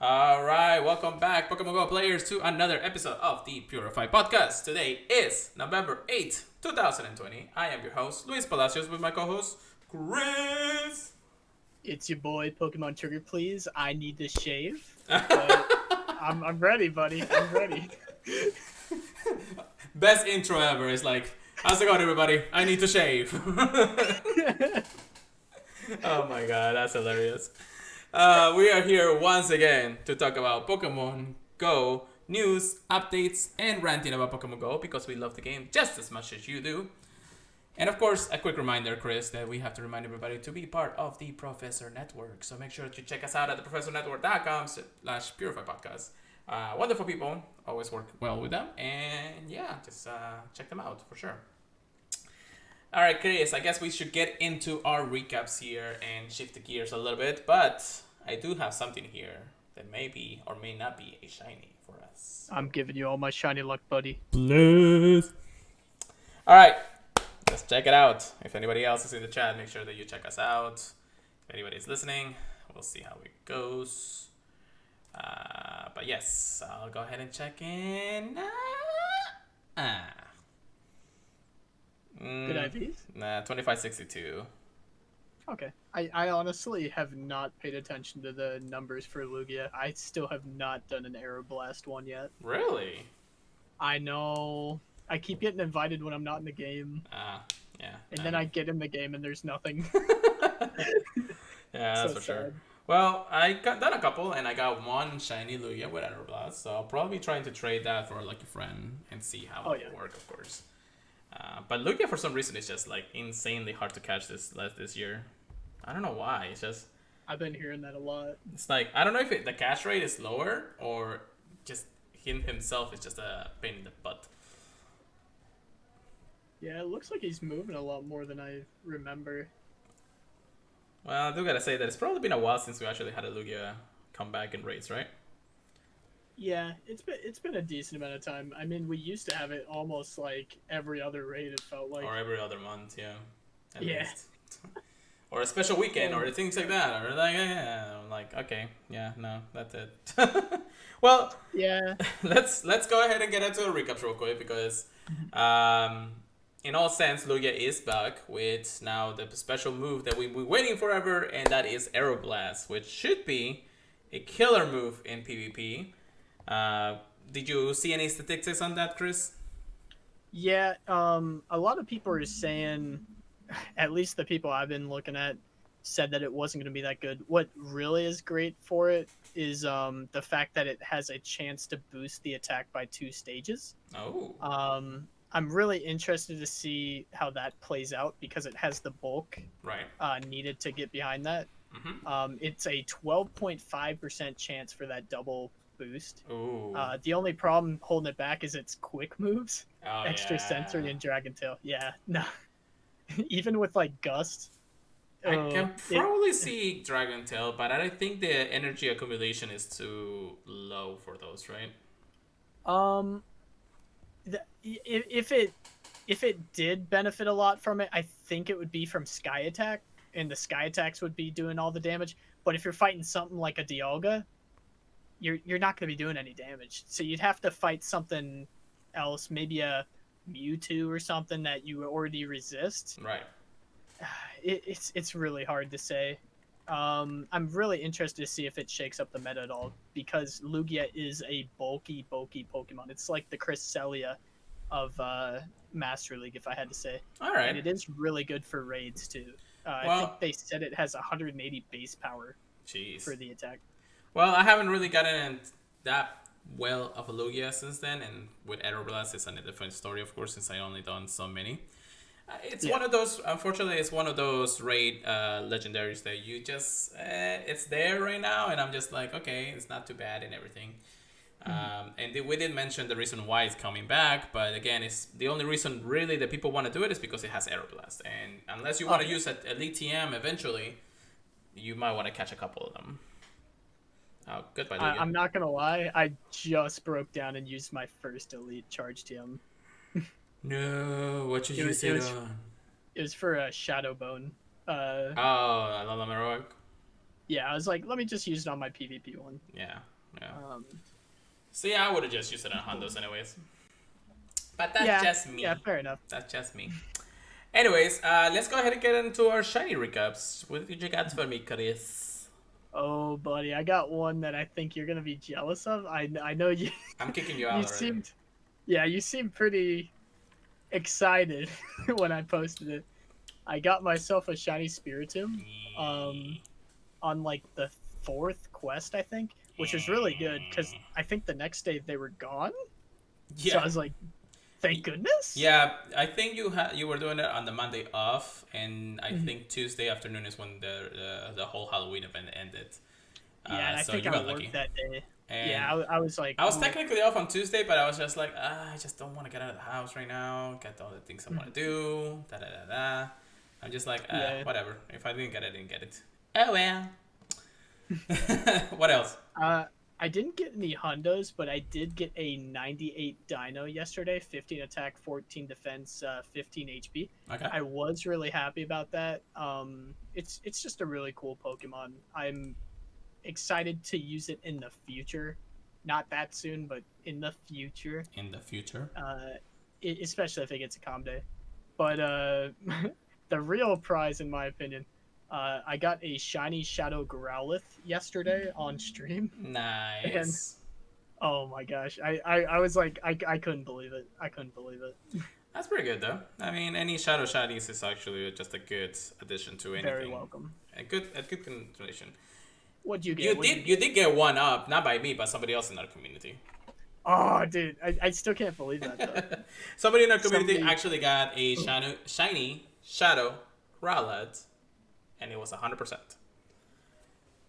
All right, welcome back, Pokemon Go players, to another episode of the Purified Podcast. Today is November 8th, 2020. I am your host, Luis Palacios, with my co-host, Chris. It's your boy Pokemon Trigger, please. I need to shave, but I'm ready, buddy. I'm ready. Best intro ever is like, how's it going, everybody? I need to shave. Oh my god, that's hilarious. We are here once again to talk about Pokemon Go news, updates, and ranting about Pokemon Go because we love the game just as much as you do. And of course, a quick reminder, Chris, that we have to remind everybody to be part of the Professor Network. So make sure that you check us out at theprofessornetwork.com/PurifiedPodcast. Wonderful people, always work well with them. And yeah, just check them out for sure. All right, Chris, I guess we should get into our recaps here and shift the gears a little bit. But I do have something here that may be or may not be a shiny for us. I'm giving you all my shiny luck, buddy. Please. All right, let's check it out. If anybody else is in the chat, make sure that you check us out. If anybody's listening, we'll see how it goes. But yes, I'll go ahead and check in. Good IVs? 2562. Okay. I honestly have not paid attention to the numbers for Lugia. I still have not done an Aeroblast one yet. Really? I know. I keep getting invited when I'm not in the game. Yeah. And then I get in the game and there's nothing. Yeah, that's So for sure. sad. Well, I got done a couple, and I got one shiny Lugia with Aeroblast, so I'll probably be trying to trade that for a lucky friend and see how it will work, of course. But Lugia, for some reason, is just like insanely hard to catch this year. I don't know why. It's just I've been hearing that a lot. it's like I don't know if the catch rate is lower or just him himself is just a pain in the butt. Yeah, it looks like he's moving a lot more than I remember. Well, I do gotta say that it's probably been a while since we actually had a Lugia come back in raids, right? Yeah, it's been a decent amount of time. I mean, we used to have it almost like every other raid. It felt like. Or every other month, yeah. At Yeah. least. Or a special weekend, or things like that, or like I'm like, okay, yeah, no, that's it. Well, Yeah. let's go ahead and get into the recaps real quick because, in all sense, Lugia is back with now the special move that we've been waiting forever, and that is Aeroblast, which should be a killer move in PvP. Did you see any statistics on that, Chris? Yeah. A lot of people are saying, at least the people I've been looking at, said that it wasn't going to be that good. What really is great for it is the fact that it has a chance to boost the attack by 2 stages. Oh. I'm really interested to see how that plays out because it has the bulk Right. needed to get behind that. Mm-hmm. It's a 12.5% chance for that double boost. Ooh. The only problem holding it back is its quick moves, Oh, extra yeah. sensory and Dragon Tail. Yeah, no. Even with like Gust, I can probably see Dragon Tail, but I don't think the energy accumulation is too low for those, right? If it did benefit a lot from it, I think it would be from Sky Attack, and the Sky Attacks would be doing all the damage. But if you're fighting something like a Dialga, you're not going to be doing any damage. So you'd have to fight something else, maybe a Mewtwo or something that you already resist. Right. It's really hard to say. I'm really interested to see if it shakes up the meta at all because Lugia is a bulky Pokemon. It's like the Cresselia of Master League, if I had to say. All right. And it is really good for raids too. I think they said it has 180 base power Jeez. for the attack. Well, I haven't really gotten in that well of a Lugia since then, and with Aeroblast, it's a different story, of course, since I only done so many. It's one of those. Unfortunately, it's one of those raid legendaries that you just it's there right now, and I'm just like, okay, it's not too bad and everything. And we did mention the reason why it's coming back, but again, it's the only reason really that people want to do it is because it has Aeroblast, and unless you want to use Elite TM eventually, you might want to catch a couple of them. Oh, goodbye, Lugia. I'm not gonna lie, I just broke down and used my first Elite Charge TM. No, what should It you was- say it was- on? It was for a Shadow Bone. Oh, I love Rework. Yeah, I was like, let me just use it on my PvP one. Yeah. Um, So yeah, I would have just used it on Hondos anyways. But that's yeah, just me. yeah, fair enough. That's just me. Anyways, let's go ahead and get into our shiny recaps. What did you got for me, Chris? Oh, buddy, I got one that I think you're gonna be jealous of. I know you. I'm kicking you You out already. seemed, yeah, you seemed pretty excited when I posted it. I got myself a shiny Spiritomb, on like the 4th quest, I think, which is really good because I think the next day they were gone. Yeah. So I was like, thank goodness. Yeah, I think you were doing it on the Monday off, and I think Tuesday afternoon is when the whole Halloween event ended. Yeah, and I so think you I got worked lucky. that day. And Yeah, I was like, I was technically off on Tuesday, but I was just like, I just don't want to get out of the house right now. Get all the things I want to do. Da da da da. I'm just like, whatever. If I didn't get it, I didn't get it. Oh well. What else? I didn't get any hundos, but I did get a 98 dino yesterday, 15 attack, 14 defense, 15 HP. Okay. I was really happy about that. It's just a really cool Pokemon. I'm excited to use it in the future. Not that soon, but in the future. In the future. Especially if it gets a calm day. But the real prize, in my opinion, I got a shiny Shadow Growlithe yesterday on stream. Nice. And, oh my gosh, I was like, I couldn't believe it. I couldn't believe it. That's pretty good though. I mean, any Shadow Shinies is actually just a good addition to anything. Very welcome. A good continuation. What'd you get? You did get one up, not by me, but somebody else in our community. Oh, dude, I still can't believe that though. Somebody in our community actually got a shiny Shadow Growlithe, and it was 100%.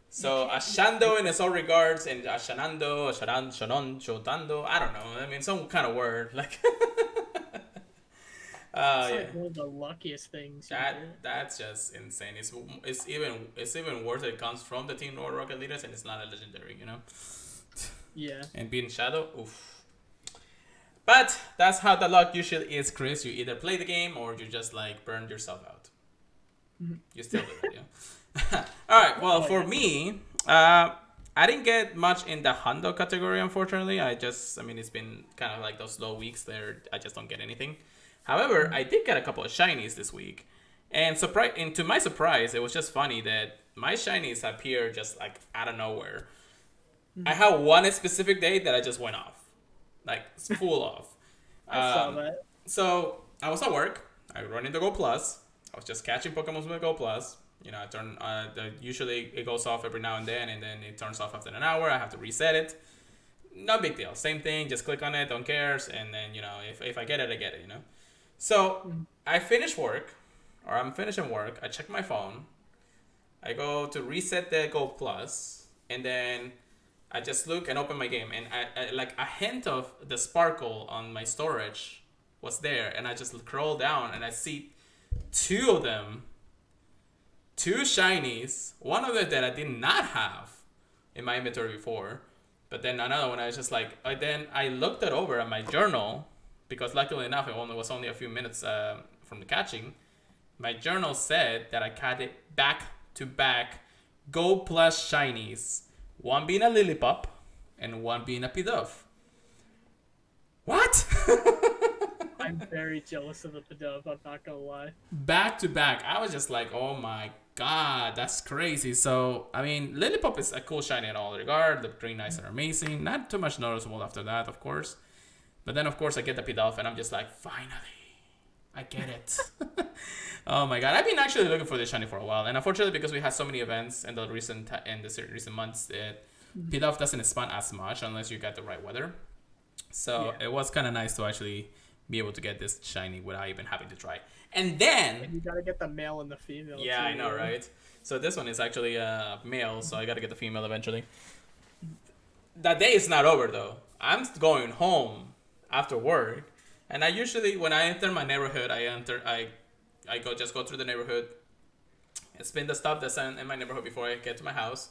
So Ashando in its own regards, and Ashanando, Shotando, I don't know. I mean, some kind of word like. It's like one of the luckiest things. That's just insane. It's even worse that it comes from the Team Nord Rocket Leaders and it's not a legendary, you know. Yeah. And being Shadow, oof. But that's how the luck usually is, Chris. You either play the game or you just like burn yourself out. You still do it, yeah. All right. Well, for me, I didn't get much in the Hundo category, unfortunately. It's been kind of like those slow weeks there. I just don't get anything. However, I did get a couple of shinies this week. And to my surprise, it was just funny that my shinies appear just like out of nowhere. I had one specific day that I just went off. Like, full off. I saw that. So, I was at work. I run into Go Plus. I was just catching Pokemon with Go Plus. You know, I turn usually it goes off every now and then it turns off after an hour. I have to reset it. No big deal. Same thing. Just click on it. Don't care. And then, you know, if I get it, I get it, you know. So, I finish work. Or I'm finishing work. I check my phone. I go to reset the Go Plus. And then I just look and open my game. And I like a hint of the sparkle on my storage was there. And I just scroll down and I see two of them. Two shinies. One of them that I did not have in my inventory before. But then another one, I was just like, then I looked it over at my journal. Because luckily enough, it was only a few minutes from the catching. My journal said that I caught it back to back Go Plus shinies. One being a Lillipup and one being a Pidove. What? I'm very jealous of the Pidove, I'm not gonna lie. Back to back. I was just like, oh my god, that's crazy. So, I mean, Lillipup is a cool shiny in all regard. The green eyes are amazing. Not too much noticeable after that, of course. But then, of course, I get the Pidove and I'm just like, finally, I get it. Oh my god, I've been actually looking for this shiny for a while. And unfortunately, because we had so many events in the recent months, that Pidove doesn't spawn as much unless you get the right weather. So it was kind of nice to actually be able to get this shiny without even having to try. And then you gotta get the male and the female. Yeah, too, I know, right? So this one is actually a male, so I gotta get the female eventually. That day is not over though. I'm going home after work, and I usually, when I enter my neighborhood, I go through the neighborhood, and spin the stuff that's in my neighborhood before I get to my house.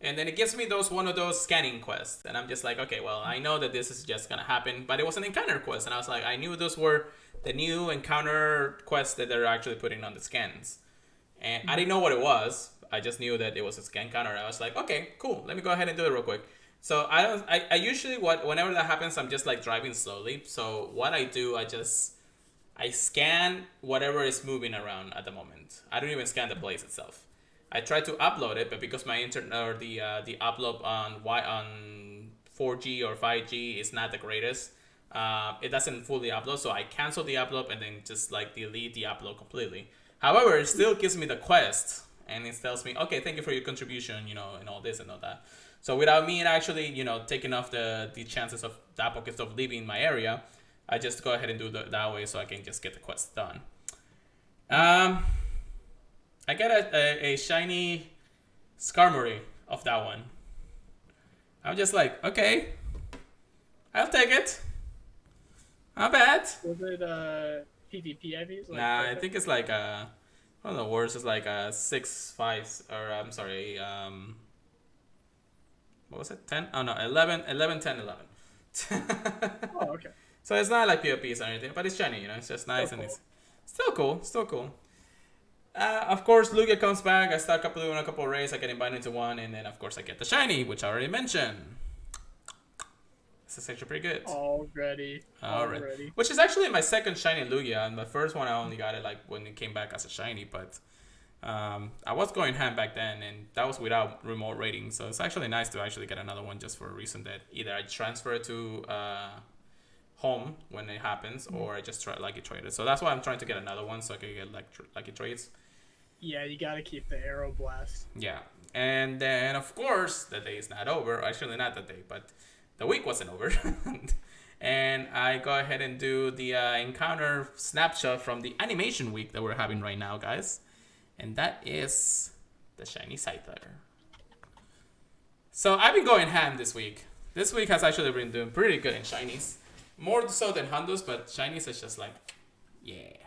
And then it gives me one of those scanning quests. And I'm just like, okay, well, I know that this is just going to happen. But it was an encounter quest. And I was like, I knew those were the new encounter quests that they're actually putting on the scans. And I didn't know what it was. I just knew that it was a scan counter. I was like, okay, cool. Let me go ahead and do it real quick. So I usually whenever that happens, I'm just like driving slowly. So what I do, I scan whatever is moving around at the moment. I don't even scan the place itself. I try to upload it, but because my internet or the upload on 4G or 5G is not the greatest, it doesn't fully upload. So I cancel the upload and then just like delete the upload completely. However, it still gives me the quest, and it tells me, okay, thank you for your contribution, and all this and all that. So without me actually, taking off the chances of that Pokestop leaving my area, I just go ahead and do that way so I can just get the quest done. I got a shiny Skarmory of that one. I'm just like, okay, I'll take it. Not bad. Was it PvP heavy? Nah, I think it's like one of the worst is like a 6-5, or I'm sorry, what was it? 10? Oh no, 11, 10, 11. Oh, okay. So it's not like PvPs or anything, but it's shiny, it's just nice Still and cool. it's still cool. Of course, Lugia comes back. I start doing a couple of raids. I get invited into one, and then of course I get the shiny, which I already mentioned. This is actually pretty good. Already. Which is actually my second shiny Lugia, and the first one I only got it like when it came back as a shiny, but I was going ham back then, and that was without remote rating, so it's actually nice to actually get another one just for a reason that either I transfer it to home when it happens, or I just lucky trade it. So that's why I'm trying to get another one so I can get lucky trades. Yeah, you gotta keep the Arrow Blast. Yeah, and then of course the day is not over. Actually, not the day, but the week wasn't over. And I go ahead and do the encounter snapshot from the animation week that we're having right now, guys. And that is the shiny Scyther. So I've been going ham this week. This week has actually been doing pretty good in shinies. More so than Hondos, but shinies is just like, yeah,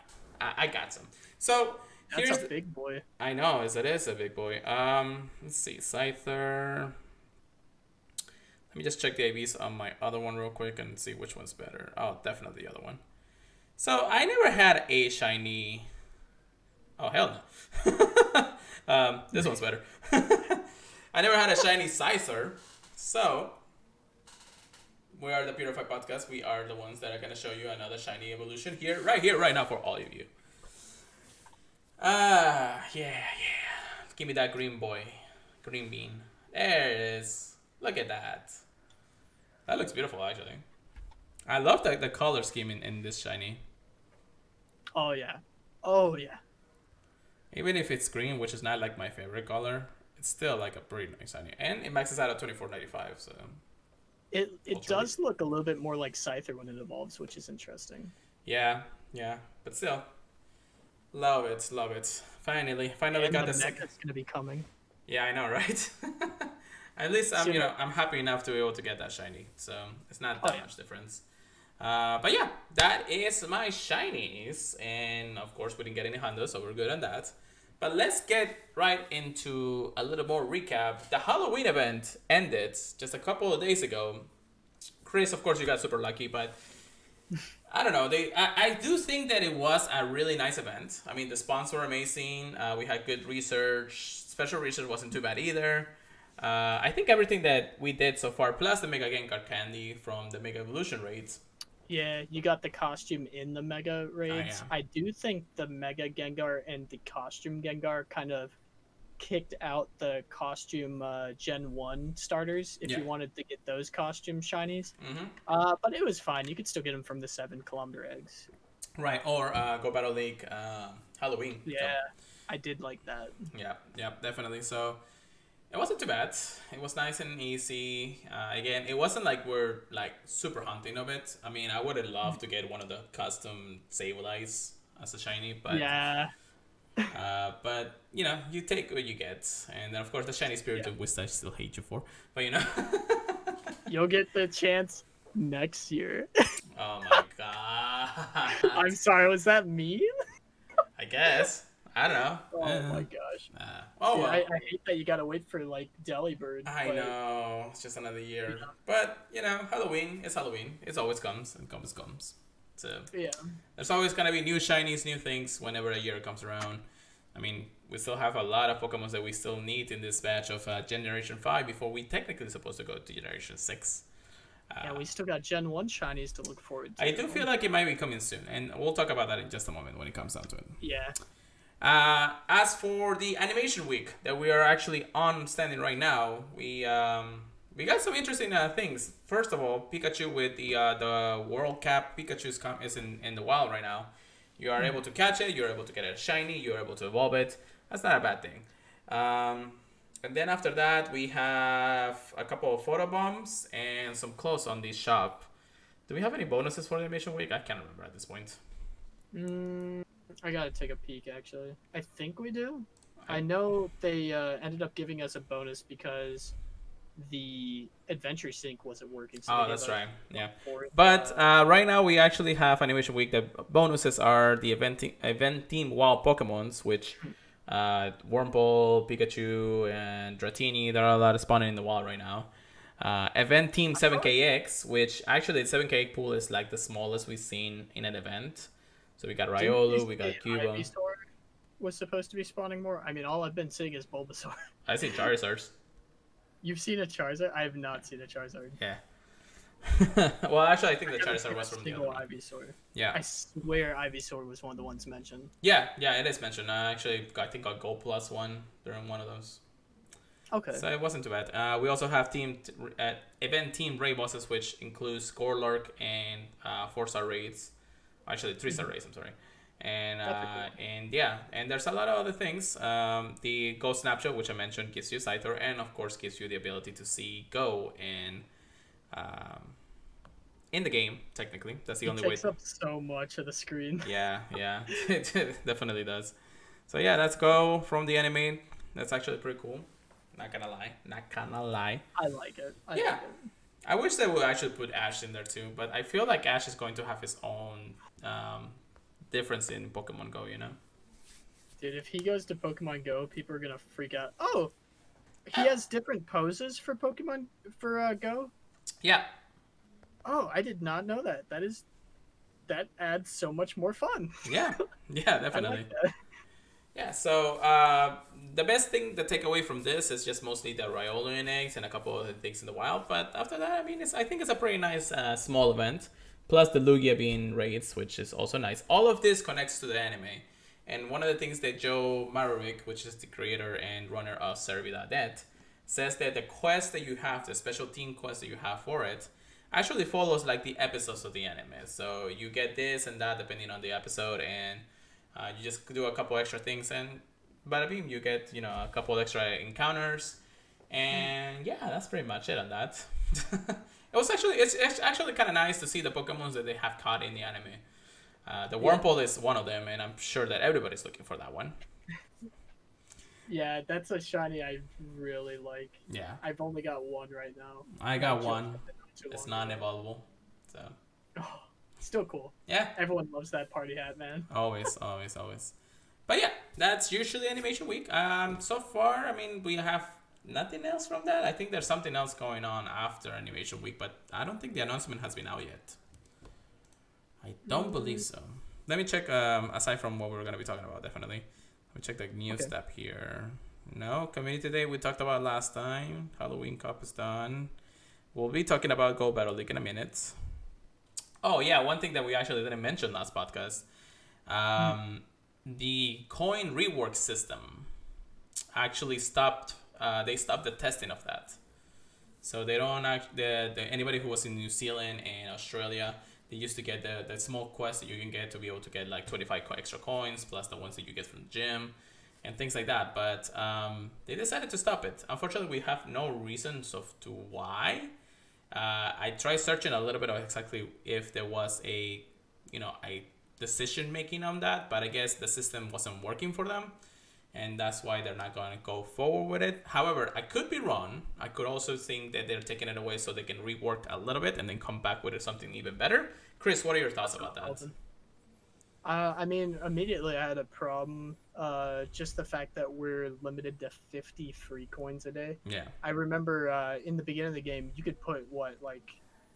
I got some. So That's a big boy. I know, it is a big boy. Let's see, Scyther. Let me just check the ABs on my other one real quick and see which one's better. Oh, definitely the other one. So I never had a shiny. Oh, hell no. This one's better. I never had a shiny Scyther. So we are the Purified Podcast. We are the ones that are going to show you another shiny evolution right now for all of you. Yeah. Give me that green bean. There it is. Look at that. That looks beautiful, actually. I love the color scheme in this shiny. Oh yeah. Even if it's green, which is not like my favorite color, it's still like a pretty nice shiny. And it maxes out at 24.95, so... It does look a little bit more like Scyther when it evolves, which is interesting. Yeah. But still. Love it. Finally got this. That's gonna be coming. Yeah, I know, right? At least I'm happy enough to be able to get that shiny, so it's not that much difference. But yeah, that is my shinies, and of course we didn't get any Hondos, so we're good on that. But let's get right into a little more recap. The Halloween event ended just a couple of days ago. Chris, of course, you got super lucky, but I don't know. I do think that it was a really nice event. I mean, the spawns were amazing. We had good research. Special research wasn't too bad either. I think everything that we did so far, plus the Mega Gengar candy from the Mega Evolution raids. Yeah, you got the costume in the Mega raids. Yeah. I do think the Mega Gengar and the costume Gengar kind of kicked out the costume Gen 1 starters if you wanted to get those costume shinies. Mm-hmm. But it was fine. You could still get them from the 7-kilometer eggs. Right, or Go Battle League Halloween. Yeah, so. I did like that. Yeah, definitely. So it wasn't too bad. It was nice and easy. Again, it wasn't like we're like super hunting of it. I mean, I would have loved to get one of the custom Sableyes as a shiny, but yeah. But you take what you get, and then of course the shiny Spirit of which I still hate you for. But you'll get the chance next year. Oh my god! I'm sorry. Was that mean? I guess. I don't know. Oh my gosh. Well. I hate that you gotta wait for like Delibird. I know. It's just another year. Yeah. But Halloween is Halloween. It always comes and comes. So yeah. There's always gonna be new shinies, new things whenever a year comes around. I mean, we still have a lot of Pokemon that we still need in this batch of Generation 5 before we technically supposed to go to Generation 6. Yeah, we still got Gen 1 shinies to look forward to. I do feel like it might be coming soon, and we'll talk about that in just a moment when it comes down to it. Yeah. As for the animation week that we are actually on standing right now, we got some interesting things. First of all, Pikachu with the World Cap Pikachu is in the wild right now. You are able to catch it. You're able to get it shiny. You're able to evolve it. That's not a bad thing. And then after that, we have a couple of photo bombs and some clothes on the shop. Do we have any bonuses for the animation week? I can't remember at this point. I gotta take a peek, actually. I think we do. I know they ended up giving us a bonus because the adventure sync wasn't working. So that's right. Yeah. But right now we actually have animation week. The bonuses are the event team wild Pokemons, which Wurmple, Pikachu, and Dratini. There are a lot of spawning in the wild right now. Event team 7KX, which actually the 7K pool is like the smallest we've seen in an event. So we got Riolu, we got Cuba. Ivysaur was supposed to be spawning more. I mean, all I've been seeing is Bulbasaur. I see Charizards. You've seen a Charizard? I have not seen a Charizard. Yeah. Well, actually, I think the Charizard was from the other one. Ivysaur. Yeah. I swear Ivysaur was one of the ones mentioned. Yeah, it is mentioned. Actually, I think got Gold Plus one during one of those. Okay. So it wasn't too bad. We also have event team raid bosses, which includes Scorelark and 4-star raids. Actually, 3-star raids. I'm sorry. And yeah, and there's a lot of other things. The Go Snapshot, which I mentioned, gives you Scyther, and of course gives you the ability to see Go in the game. Technically, that's the only way. It takes up so much of the screen. Yeah, it definitely does. So yeah, that's Go from the anime. That's actually pretty cool. Not gonna lie. I like it. I like it. I wish they would actually put Ash in there too, but I feel like Ash is going to have his own difference in Pokemon Go, you know? Dude, if he goes to Pokemon Go, people are gonna freak out. Oh, he has different poses for Pokemon for Go? Yeah. Oh, I did not know that. That adds so much more fun. Yeah, definitely. I like that. Yeah, so the best thing to take away from this is just mostly the Riolu eggs and a couple of things in the wild. But after that, I mean, I think it's a pretty nice small event. Plus the Lugia being raids, which is also nice. All of this connects to the anime. And one of the things that Joe Marovic, which is the creator and runner of Servi.net, says that the quest that you have, the special team quest that you have for it, actually follows like the episodes of the anime. So you get this and that depending on the episode, and you just do a couple extra things, and bada bing, you get a couple extra encounters, and yeah, that's pretty much it on that. It's actually kind of nice to see the Pokemons that they have caught in the anime. The Wurmple is one of them, and I'm sure that everybody's looking for that one. Yeah, that's a shiny I really like. Yeah. I've only got one right now. I got one. It's non-evolvable, so. Oh, still cool. Yeah. Everyone loves that party hat, man. Always. But yeah, that's usually animation week. So far, I mean, we have nothing else from that. I think there's something else going on after animation week, but I don't think the announcement has been out yet. I don't believe so. Let me check, aside from what we're going to be talking about, definitely. Let me check the news tab here. No, Community Day we talked about last time. Halloween Cup is done. We'll be talking about Go Battle League in a minute. Oh, yeah, one thing that we actually didn't mention last podcast. The coin rework system actually stopped. They stopped the testing of that. So they don't anybody who was in New Zealand and Australia, they used to get the small quest that you can get to be able to get like 25 extra coins plus the ones that you get from the gym and things like that. But they decided to stop it. Unfortunately, we have no reasons to why. I tried searching a little bit of exactly if there was a decision making on that, but I guess the system wasn't working for them, and that's why they're not going to go forward with it. However, I could be wrong. I could also think that they're taking it away so they can rework a little bit and then come back with something even better. Chris, what are your thoughts about that? I mean, immediately I had a problem. Just the fact that we're limited to 50 free coins a day. Yeah. I remember in the beginning of the game, you could put,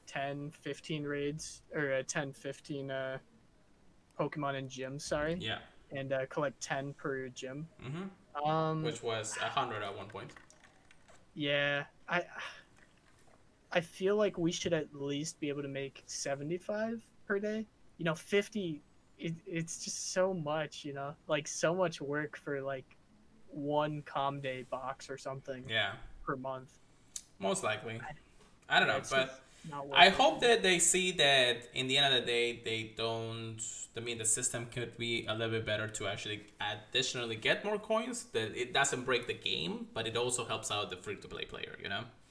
10, 15 raids, or 10, 15 Pokemon in gyms, sorry. Yeah. And collect 10 per gym. Mm-hmm. which was 100 at one point. Yeah, I feel like we should at least be able to make 75 per day. 50, it's just so much, like so much work for like one com day box or something Yeah, per month. most likely. I don't know, It's just but not I worth it. hope that they see that in the end of the day, they don't. I mean, the system could be a little bit better to actually additionally get more coins. That it doesn't break the game, but it also helps out the free to play player.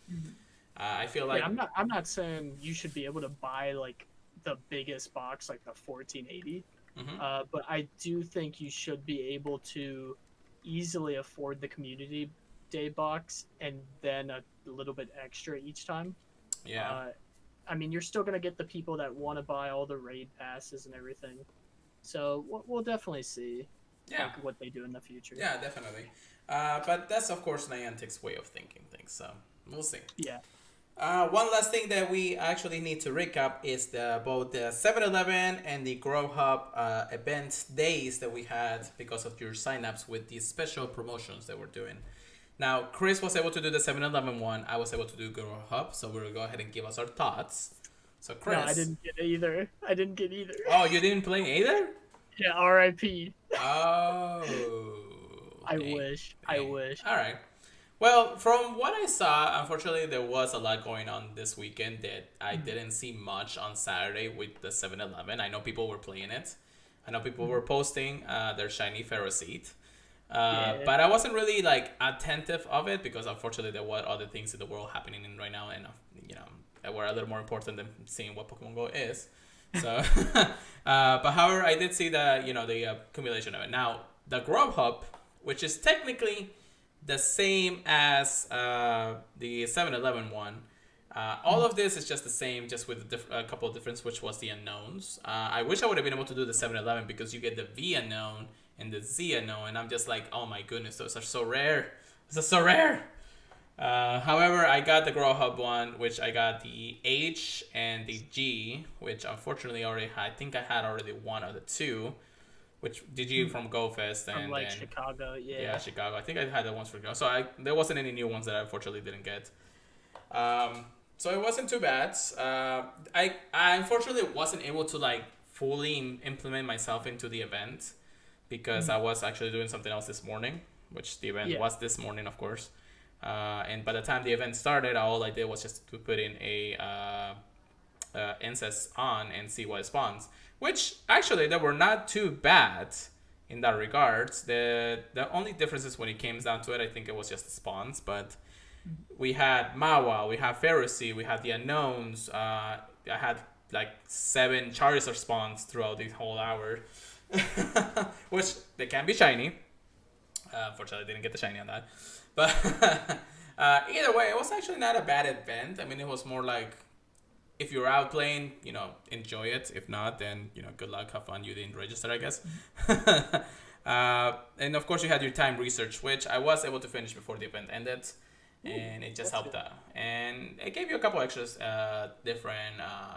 Mhm. I feel like Yeah, I'm not saying you should be able to buy like the biggest box, like the 1480. mhm. But I do think you should be able to easily afford the community day box and then a little bit extra each time. Yeah, Uh, I mean, you're still gonna get the people that want to buy all the raid passes and everything. So we'll definitely see yeah, like what they do in the future. yeah, definitely. But that's of course Niantic's way of thinking things, so we'll see. Yeah. One last thing that we actually need to recap is both the 7-Eleven and the Grow Hub event days that we had because of your signups with these special promotions that we're doing. Now, Chris was able to do the 7-Eleven one. I was able to do Grow Hub, so we're going to go ahead and give us our thoughts. So, Chris. No, I didn't get either. I didn't get either. Oh, you didn't play either? Yeah, R.I.P. Oh. I wish. I wish. All right. Well, from what I saw, unfortunately, there was a lot going on this weekend that I didn't see much on Saturday with the 7-Eleven. I know people were playing it. I know people were posting their shiny Ferroseed. Yeah. But I wasn't really like attentive of it because unfortunately there were other things in the world happening in right now, and that were a little more important than seeing what Pokemon Go is. So, but however, I did see the accumulation of it. Now the Grub Hub, which is technically the same as the 7-Eleven one. All of this is just the same, just with a couple of difference, which was the unknowns. I wish I would have been able to do the 7-Eleven because you get the V unknown and the Z unknown, and I'm just like, oh my goodness, those are so rare. Those are so rare. However, I got the Grow Hub one, which I got the H and the G, which unfortunately I think I had already one of the two, which DG from GoFest and From like then, Chicago, yeah, Chicago. I think I had the ones for Go. So there wasn't any new ones that I unfortunately didn't get. So it wasn't too bad. I unfortunately wasn't able to like fully implement myself into the event because I was actually doing something else this morning, which the event was this morning, of course. And by the time the event started, all I did was just to put in a incest on and see what spawns, which actually they were not too bad in that regards. The only difference is when it came down to it, I think it was just the spawns, but we had Mawa, we have Pharisee, we had the unknowns. I had like 7 Charizard spawns throughout the whole hour, which they can be shiny. Unfortunately, I didn't get the shiny on that. But either way, it was actually not a bad event. I mean, it was more like if you're out playing, enjoy it. If not, then, good luck, have fun. You didn't register, I guess. And of course, you had your time research, which I was able to finish before the event ended. And it just helped out. And it gave you a couple extras, different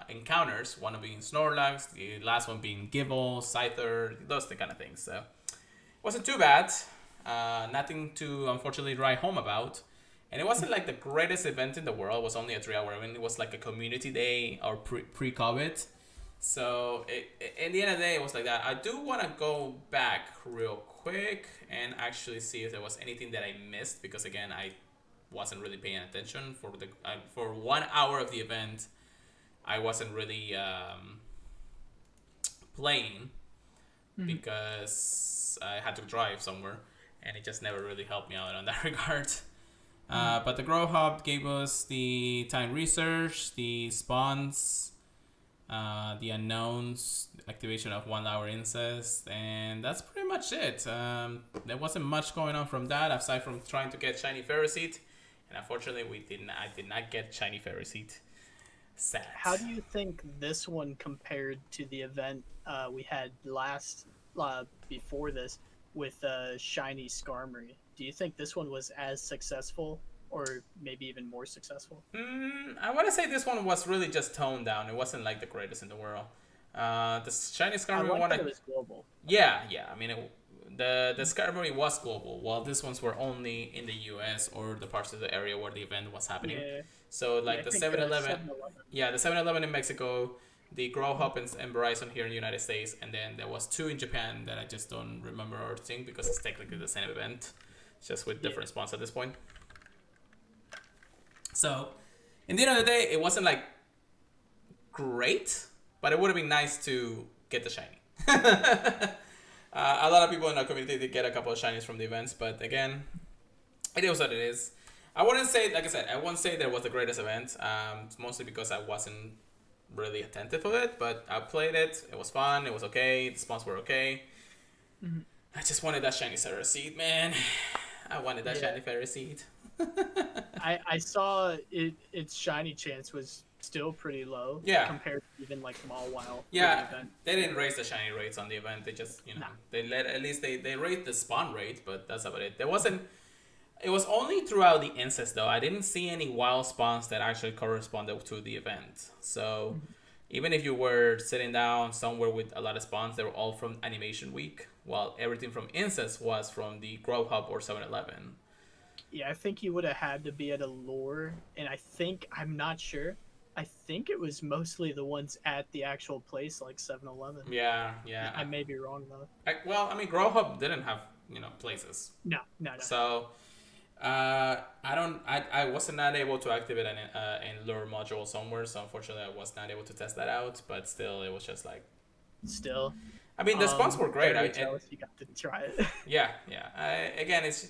encounters. One being Snorlax, the last one being Gible, Scyther, those kind of things. So it wasn't too bad. Nothing to unfortunately write home about. And it wasn't like the greatest event in the world. It was only a 3-hour event. It was like a community day or pre-COVID. So in the end of the day, it was like that. I do want to go back real quick and actually see if there was anything that I missed. Because again, I wasn't really paying attention for 1 hour of the event. I wasn't really playing because I had to drive somewhere. And it just never really helped me out on that regard. But the Grow Hub gave us the time research, the spawns, the unknowns, activation of 1 hour incest, and that's pretty much it. There wasn't much going on from that aside from trying to get shiny Ferroseed, and unfortunately I did not get shiny Ferroseed. Sad. How do you think this one compared to the event we had before this with shiny Skarmory? Do you think this one was as successful or maybe even more successful? I want to say this one was really just toned down. It wasn't like the greatest in the world. The shiny Skarmory one, it was global. yeah. I mean, the Skarmory was global, while these ones were only in the US or the parts of the area where the event was happening. Yeah. So like Yeah, I the think 7-Eleven, 7-Eleven. yeah, the 7-Eleven in Mexico, the Grow Hub and Verizon here in the United States, and then there was 2 in Japan that I just don't remember or think because it's technically the same event, just with different spawns at this point. So, in the end of the day, it wasn't like great, but it would have been nice to get the shiny. A lot of people in our community did get a couple of shinies from the events, but again, it is what it is. I wouldn't say, like I said, I wouldn't say that it was the greatest event, mostly because I wasn't really attentive of it, but I played it. It was fun. It was okay. The spawns were okay. Mm-hmm. I just wanted that shiny Sarah seed, man. I wanted that shiny fairy seed. I saw its shiny chance was still pretty low. Yeah. Compared to even like Mawile. Yeah, they didn't raise the shiny rates on the event. They just, they let, at least they raised the spawn rate, but that's about it. There wasn't. It was only throughout the incest though. I didn't see any wild spawns that actually corresponded to the event. So even if you were sitting down somewhere with a lot of spawns, they were all from Animation Week, while everything from incest was from the Grow Hub or 7-Eleven. Yeah, I think you would have had to be at a lure, and I'm not sure. I think it was mostly the ones at the actual place, like 7-Eleven. Yeah. I may be wrong though. Grow Hub didn't have places. No. So. I wasn't not able to activate an lure module somewhere, so unfortunately I was not able to test that out. But still, it was just like. Still. I mean, the spawns were great. I'm jealous you got to try it. Yeah. Again, it's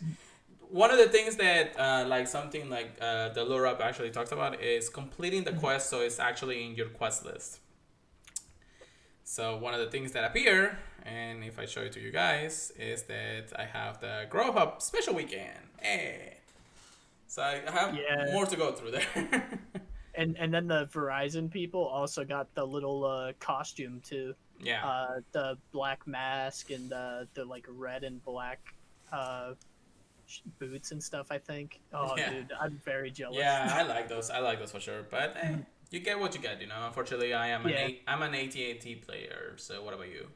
one of the things that like something like the lure up actually talks about is completing the quest, so it's actually in your quest list. So one of the things that appear, and if I show it to you guys, is that I have the Grow Hub special weekend. Hey. So I have more to go through there. and then the Verizon people also got the little costume too. Yeah. The black mask and the like red and black boots and stuff, I think. Oh, yeah. Dude, I'm very jealous. Yeah, I like those for sure. But you get what you get, Unfortunately, I'm an AT&T player. So what about you?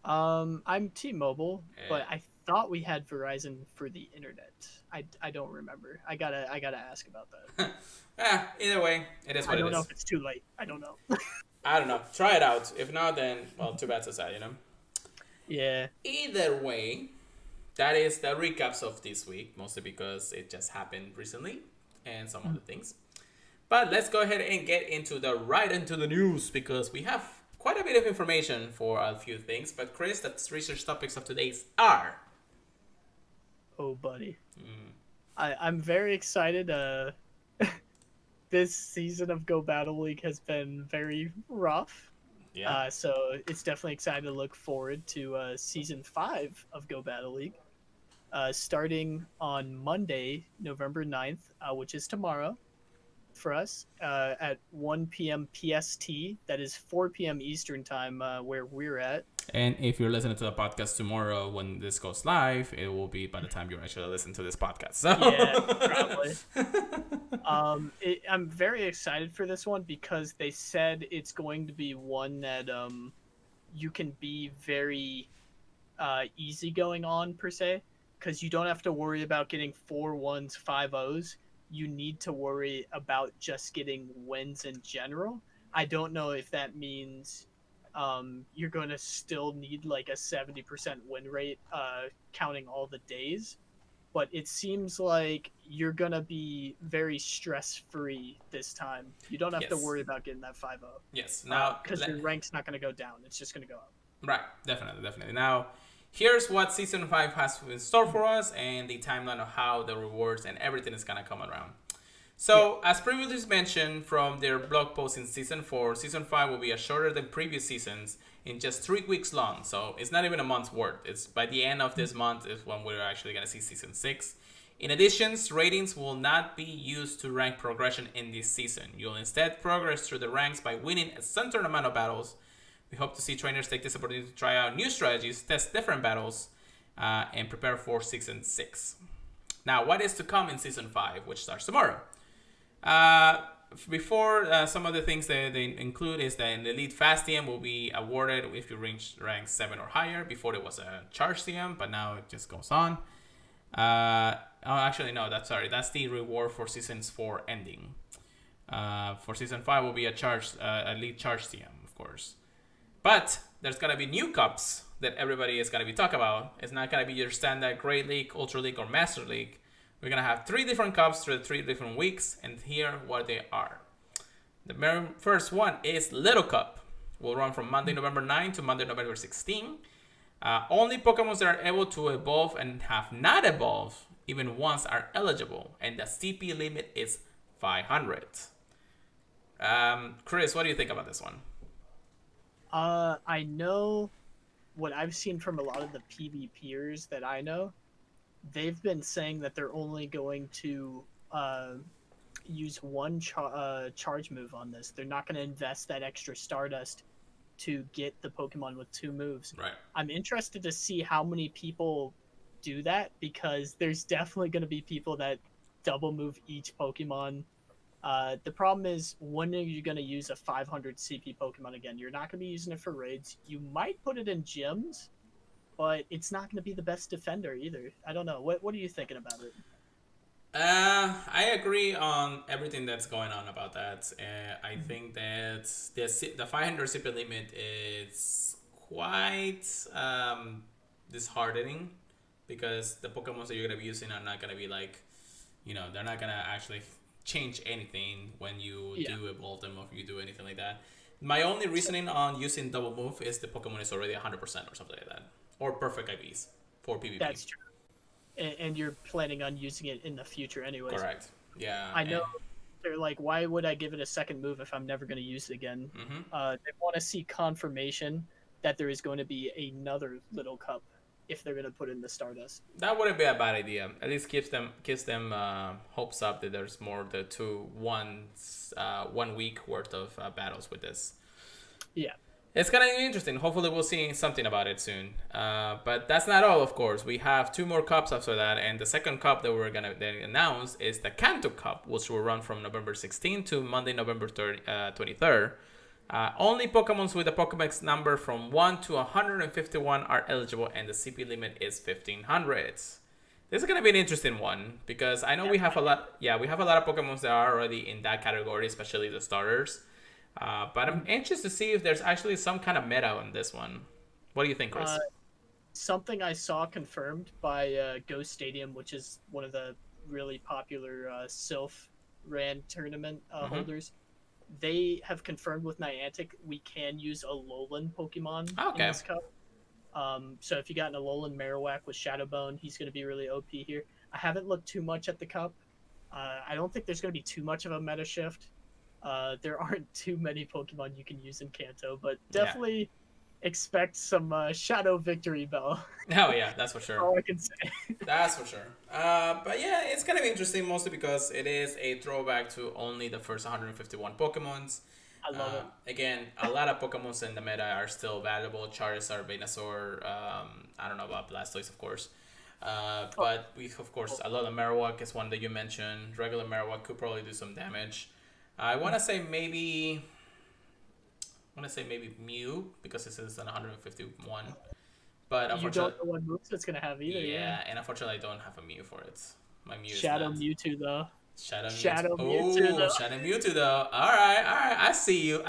I'm T-Mobile, but I thought we had Verizon for the internet. I don't remember. I gotta ask about that. Either way, it is what it is. I don't know if it's too late. I don't know. I don't know. Try it out. If not, then too bad, so sad, Yeah. Either way, that is the recaps of this week, mostly because it just happened recently and some other things. But let's go ahead and get into the news, because we have quite a bit of information for a few things. But Chris, the research topics of today's are. Oh, buddy. I'm very excited. This season of Go Battle League has been very rough. Yeah. So it's definitely exciting to look forward to season 5 of Go Battle League. Starting on Monday, November 9th, which is tomorrow for us, at 1 p.m. PST. That is 4 p.m. Eastern time, where we're at. And if you're listening to the podcast tomorrow when this goes live, it will be by the time you actually listen to this podcast. So. Yeah, probably. I'm very excited for this one because they said it's going to be one that you can be very easygoing on, per se, because you don't have to worry about getting 4-1s, 5-0s. You need to worry about just getting wins in general. I don't know if that means you're going to still need like a 70% win rate counting all the days. But it seems like you're going to be very stress-free this time. You don't have to worry about getting that 5-0. Yes. Now, because your rank's not going to go down. It's just going to go up. Right. Definitely. Now, here's what Season 5 has in store for us and the timeline of how the rewards and everything is going to come around. So, as previously mentioned from their blog post in Season 4, Season 5 will be a shorter than previous seasons in just 3 weeks long. So, it's not even a month's worth. It's by the end of this month is when we're actually going to see Season 6. In addition, ratings will not be used to rank progression in this season. You'll instead progress through the ranks by winning a certain amount of battles. We hope to see trainers take this opportunity to try out new strategies, test different battles, and prepare for Season 6. Now, what is to come in Season 5, which starts tomorrow? before, some of the things that they include is that an elite fast TM will be awarded if you reach rank 7 or higher. Before it was a charge TM, but now it just goes on. Actually, no, that's the reward for seasons 4 ending. For season 5 will be a charge, elite charge TM, of course. But there's gonna be new cups that everybody is gonna be talking about. It's not gonna be your standard Great League, Ultra League, or Master League. We're gonna have 3 different cups through 3 different weeks, and here what they are. The very first one is Little Cup. Will run from Monday, November 9 to Monday, November 16. Only Pokemon that are able to evolve and have not evolved even once are eligible, and the CP limit is 500. Chris, what do you think about this one? I know what I've seen from a lot of the PvPers that I know. They've been saying that they're only going to use one charge move on this. They're not going to invest that extra Stardust to get the Pokemon with 2 moves. Right. I'm interested to see how many people do that, because there's definitely going to be people that double move each Pokemon. The problem is, when are you going to use a 500 CP Pokemon again? You're not going to be using it for raids. You might put it in gyms, but it's not going to be the best defender either. I don't know. What are you thinking about it? I agree on everything that's going on about that. I think that the 500 CP limit is quite disheartening, because the Pokemon that you're going to be using are not going to be like, they're not going to actually change anything when you do evolve them, or if you do anything like that. My only reasoning on using double move is the Pokemon is already 100% or something like that, or perfect IVs for PvP. That's true. And you're planning on using it in the future anyways. Correct. Yeah. I know. They're like, why would I give it a second move if I'm never going to use it again? Mm-hmm. They want to see confirmation that there is going to be another Little Cup if they're going to put in the Stardust. That wouldn't be a bad idea. At least gives them hopes up that there's more than 1 week worth of battles with this. Yeah. It's gonna be interesting. Hopefully we'll see something about it soon. But that's not all, of course. We have 2 more cups after that, and the second cup that we're gonna announce is the Kanto Cup, which will run from November 16 to Monday, November 23rd. Only Pokemons with a Pokédex number from 1 to 151 are eligible, and the CP limit is 1500. This is gonna be an interesting one, because I know we have a lot. Yeah, we have a lot of Pokemons that are already in that category, especially the starters. But I'm anxious to see if there's actually some kind of meta on this one. What do you think, Chris? Something I saw confirmed by Ghost Stadium, which is one of the really popular Sylph ran tournament holders. They have confirmed with Niantic we can use a Alolan Pokemon in this cup. So if you got an Alolan Marowak with Shadowbone, he's going to be really OP here. I haven't looked too much at the cup. I don't think there's going to be too much of a meta shift. There aren't too many Pokemon you can use in Kanto, but definitely expect some Shadow Victory Bell. Oh yeah, that's for sure. All I can say. That's for sure. But yeah, it's gonna be interesting, mostly because it is a throwback to only the first 151 Pokemons. I love it. Again, a lot of Pokemons in the meta are still valuable. Charizard, Venusaur, I don't know about Blastoise, of course. But we, of course, a lot of Marowak is one that you mentioned. Regular Marowak could probably do some damage. I want to say maybe Mew, because this is an 151. But unfortunately, you don't know what moves it's gonna have either. Yeah, and unfortunately, I don't have a Mew for it. My Mew Shadow is Mewtwo though. Shadow Mewtwo though. Shadow Mewtwo though. All right. I see you.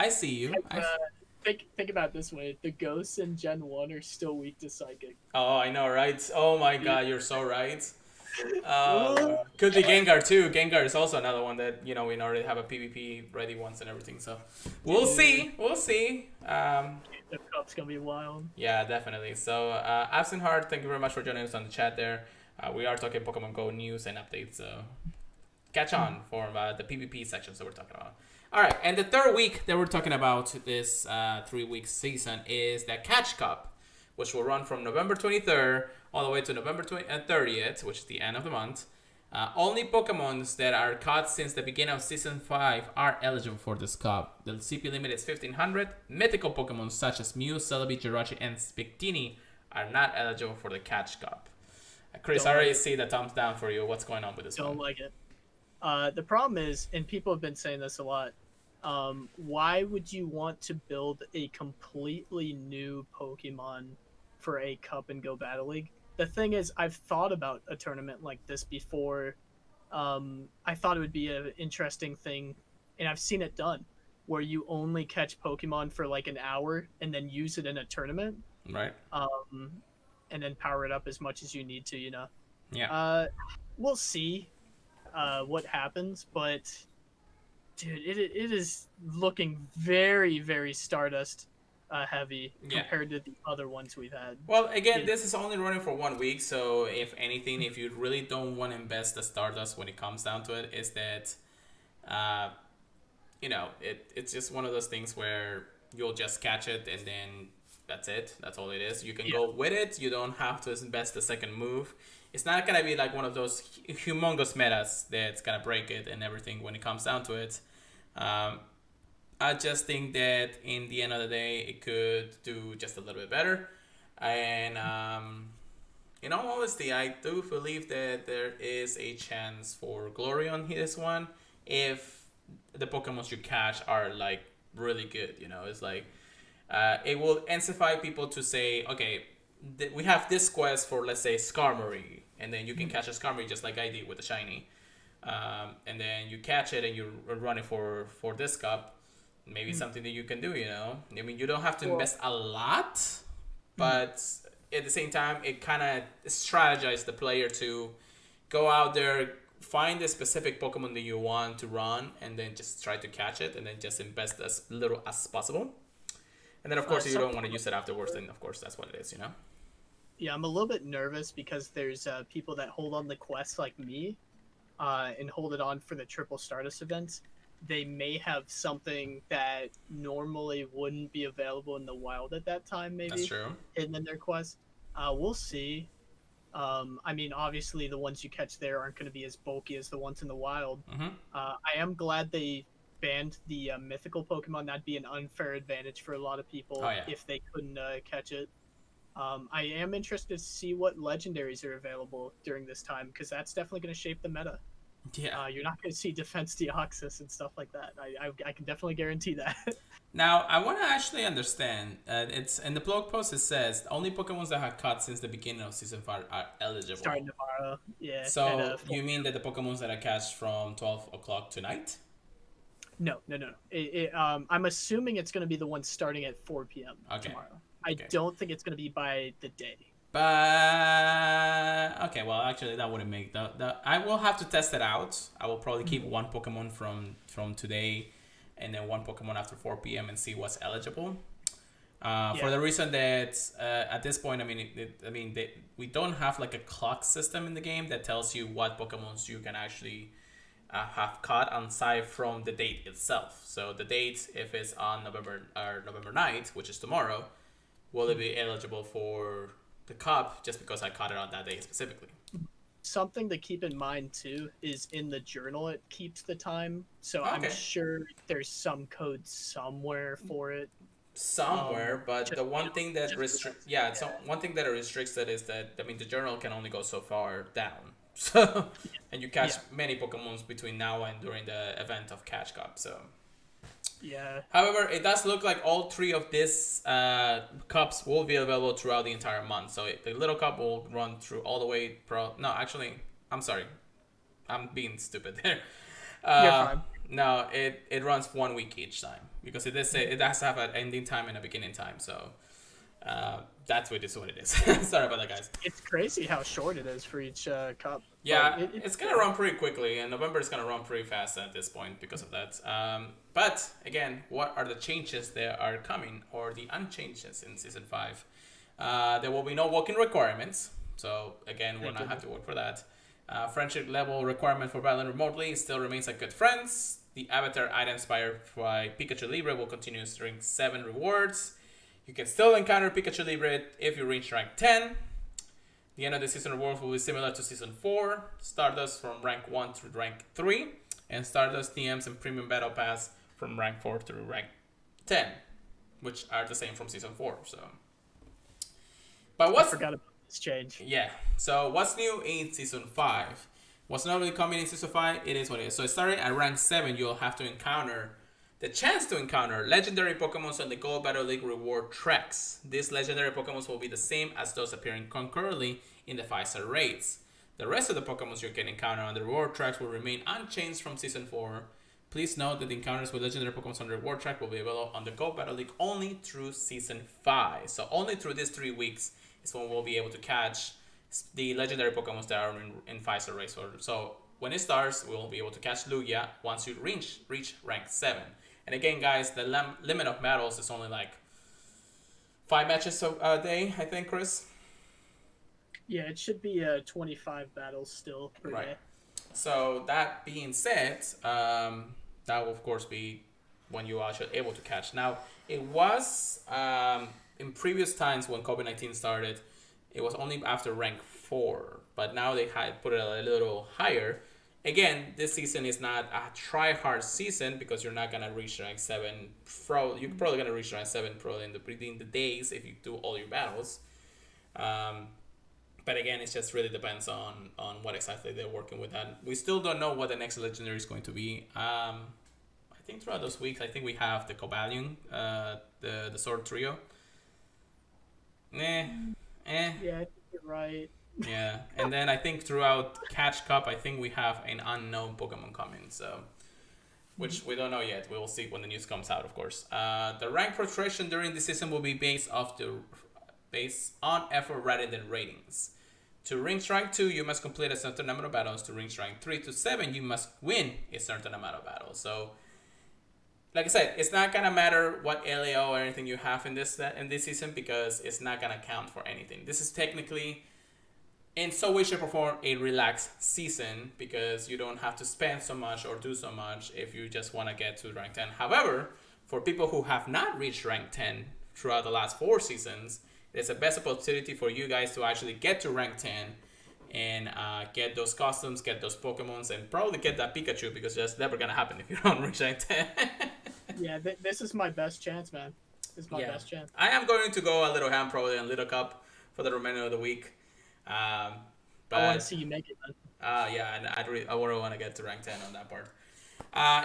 Think about it this way: the ghosts in Gen 1 are still weak to Psychic. Oh, I know, right? Oh my God, you're so right. Could be Gengar too. Gengar is also another one that we already have a PvP ready once and everything. So we'll see. The cup's gonna be wild. Yeah, definitely. So Absent Heart, thank you very much for joining us on the chat there. We are talking Pokemon Go news and updates. So catch on for the PvP sections that we're talking about. All right, and the third week that we're talking about this 3-week season is the Catch Cup, which will run from November 23rd all the way to November 30th, which is the end of the month. Only Pokemons that are caught since the beginning of Season 5 are eligible for this cup. The CP limit is 1500. Mythical Pokemon such as Mew, Celebi, Jirachi, and Spictini are not eligible for the Catch Cup. Chris, I already see the thumbs down for you. What's going on with this one? Don't like it. The problem is, and people have been saying this a lot, why would you want to build a completely new Pokemon for a Cup and Go Battle League? The thing is, I've thought about a tournament like this before. I thought it would be an interesting thing, and I've seen it done, where you only catch Pokemon for like an hour and then use it in a tournament, Right. um, and then power it up as much as you need to. Yeah. We'll see what happens, but dude, it is looking very, very Stardust heavy Yeah. compared to the other ones we've had. Well, again, this is only running for 1 week, so if anything, if you really don't want to invest the Stardust when it comes down to it, is that, it's just one of those things where you'll just catch it and then that's it. That's all it is. You can go with it. You don't have to invest the second move. It's not gonna be like one of those humongous metas that's gonna break it and everything when it comes down to it. I just think that in the end of the day, it could do just a little bit better. And in all honesty, I do believe that there is a chance for glory on this one if the Pokemon you catch are like really good. It's like it will incentivize people to say, okay, we have this quest for, let's say, Skarmory, and then you can catch a Skarmory just like I did with the shiny. And then you catch it and you run it for this cup. Maybe something that you can do, I mean, you don't have to invest a lot, but at the same time, it kind of strategizes the player to go out there, find the specific Pokemon that you want to run, and then just try to catch it, and then just invest as little as possible. And then, of course, if you don't want to use it afterwards, then, of course, that's what it is, Yeah, I'm a little bit nervous because there's people that hold on the quest like me and hold it on for the Triple Stardust events. They may have something that normally wouldn't be available in the wild at that time, maybe. That's true. Hidden in their quest. We'll see. I mean, obviously, the ones you catch there aren't going to be as bulky as the ones in the wild. Mm-hmm. I am glad they banned the mythical Pokemon. That'd be an unfair advantage for a lot of people if they couldn't catch it. I am interested to see what legendaries are available during this time because that's definitely going to shape the meta. Yeah. You're not going to see Defense Deoxys and stuff like that. I can definitely guarantee that. Now, I want to actually understand. It's in the blog post. It says the only Pokemons that have caught since the beginning of Season 5 are eligible. Starting tomorrow, yeah. So you mean that the Pokemons that I catch from 12 o'clock tonight? No. I'm assuming it's going to be the ones starting at 4 p.m. tomorrow. I don't think it's going to be by the day. But okay, well, actually, that wouldn't make the. I will have to test it out. I will probably keep one Pokemon from today, and then one Pokemon after 4 p.m. and see what's eligible. For the reason that at this point, I mean, we don't have like a clock system in the game that tells you what Pokemons you can actually have caught aside from the date itself. So the date, if it's on November 9th, which is tomorrow, will it be eligible for the cup just because I caught it on that day specifically? Something to keep in mind too is in the journal it keeps the time, so I'm sure there's some code somewhere for it. But the one thing that restricts one thing that restricts it is that, I mean, the journal can only go so far down. So and you catch many Pokemons between now and during the event of Catch Cup. So yeah. However, it does look like all three of these cups will be available throughout the entire month. So the little cup will run through all the way. No, actually, I'm sorry. I'm being stupid there. You're fine. No, it runs 1 week each time because it does say it has to have an ending time and a beginning time. So that's what it is. Sorry about that, guys. It's crazy how short it is for each cup. Yeah, it's going to run pretty quickly, and November is going to run pretty fast at this point because of that. But, again, what are the changes that are coming, or the unchanges in Season 5? There will be no walking requirements, so, again, we'll not have to work for that. Friendship level requirement for battling remotely still remains like good friends. The avatar item inspired by Pikachu Libre will continue to bring 7 rewards. You can still encounter Pikachu Libre if you reach rank 10. The end of the season rewards will be similar to Season 4. Stardust from rank 1 through rank 3. And Stardust TMs and Premium Battle Pass from rank 4 through rank 10. Which are the same from Season 4. So, but I forgot about this change. Yeah. So what's new in Season 5? What's not really coming in Season 5, it is what it is. So starting at rank 7, you'll have to encounter the chance to encounter legendary Pokemon on the Gold Battle League reward tracks. These legendary Pokemon will be the same as those appearing concurrently in the 5-star raids. The rest of the Pokemon you can encounter on the reward tracks will remain unchanged from Season 4. Please note that the encounters with legendary Pokemon on the reward track will be available on the Gold Battle League only through Season 5. So only through these 3 weeks is when we'll be able to catch the legendary Pokemon that are in 5-star raids. So when it starts, we'll be able to catch Lugia once you reach rank 7. And again, guys, the limit of battles is only like 5 matches a day, I think, Chris. Yeah, it should be 25 battles still per day. So that being said, that will of course be when you are actually able to catch. Now, it was in previous times when COVID-19 started, it was only after rank 4, but now they had put it a little higher. Again, this season is not a try-hard season because you're not gonna reach rank 7. You're probably gonna reach rank 7 probably in the days if you do all your battles. But again, it just really depends on what exactly they're working with. That we still don't know what the next legendary is going to be. I think throughout those weeks, I think we have the Cobalion, the Sword Trio. Yeah, I think you're right. Yeah, and then I think throughout Catch Cup, I think we have an unknown Pokemon coming, so which we don't know yet. We will see when the news comes out, of course. The rank fluctuation during the season will be based on effort rather than ratings. To reach rank 2, you must complete a certain number of battles. To reach rank 3 to 7, you must win a certain amount of battles. So, like I said, it's not gonna matter what LAO or anything you have in this season because it's not gonna count for anything. This is technically, in some way, shape, or form, a relaxed season because you don't have to spend so much or do so much if you just want to get to rank 10. However, for people who have not reached rank 10 throughout the last 4 seasons, it's the best opportunity for you guys to actually get to rank 10 and get those costumes, get those Pokemons, and probably get that Pikachu because that's never going to happen if you don't reach rank 10. Yeah, this is my best chance, man. This is my best chance. I am going to go a little ham probably on Little Cup for the remainder of the week. But I want to see you make it, man. Yeah, and I really want to get to rank 10 on that part.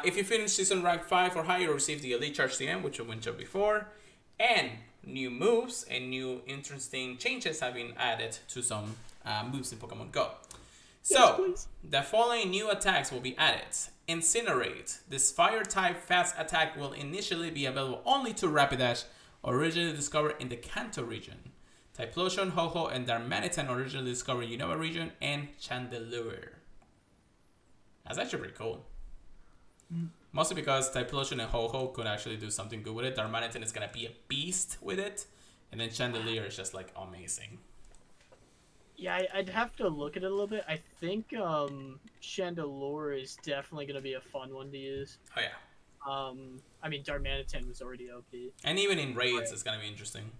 If you finish season rank 5 or higher, you'll receive the Elite Charge TM, which I mentioned before, and new moves and new interesting changes have been added to some moves in Pokemon Go. So, yes, the following new attacks will be added. Incinerate. This fire-type fast attack will initially be available only to Rapidash, originally discovered in the Kanto region. Typhlosion, Ho-Ho, and Darmanitan originally discovered in Unova region, and Chandelure. That's actually pretty cool. Mostly because Typhlosion and Ho-Ho could actually do something good with it. Darmanitan is going to be a beast with it. And then Chandelure is just like amazing. Yeah, I'd have to look at it a little bit. I think Chandelure is definitely going to be a fun one to use. Oh, yeah. I mean, Darmanitan was already OP. And even in raids, it's going to be interesting.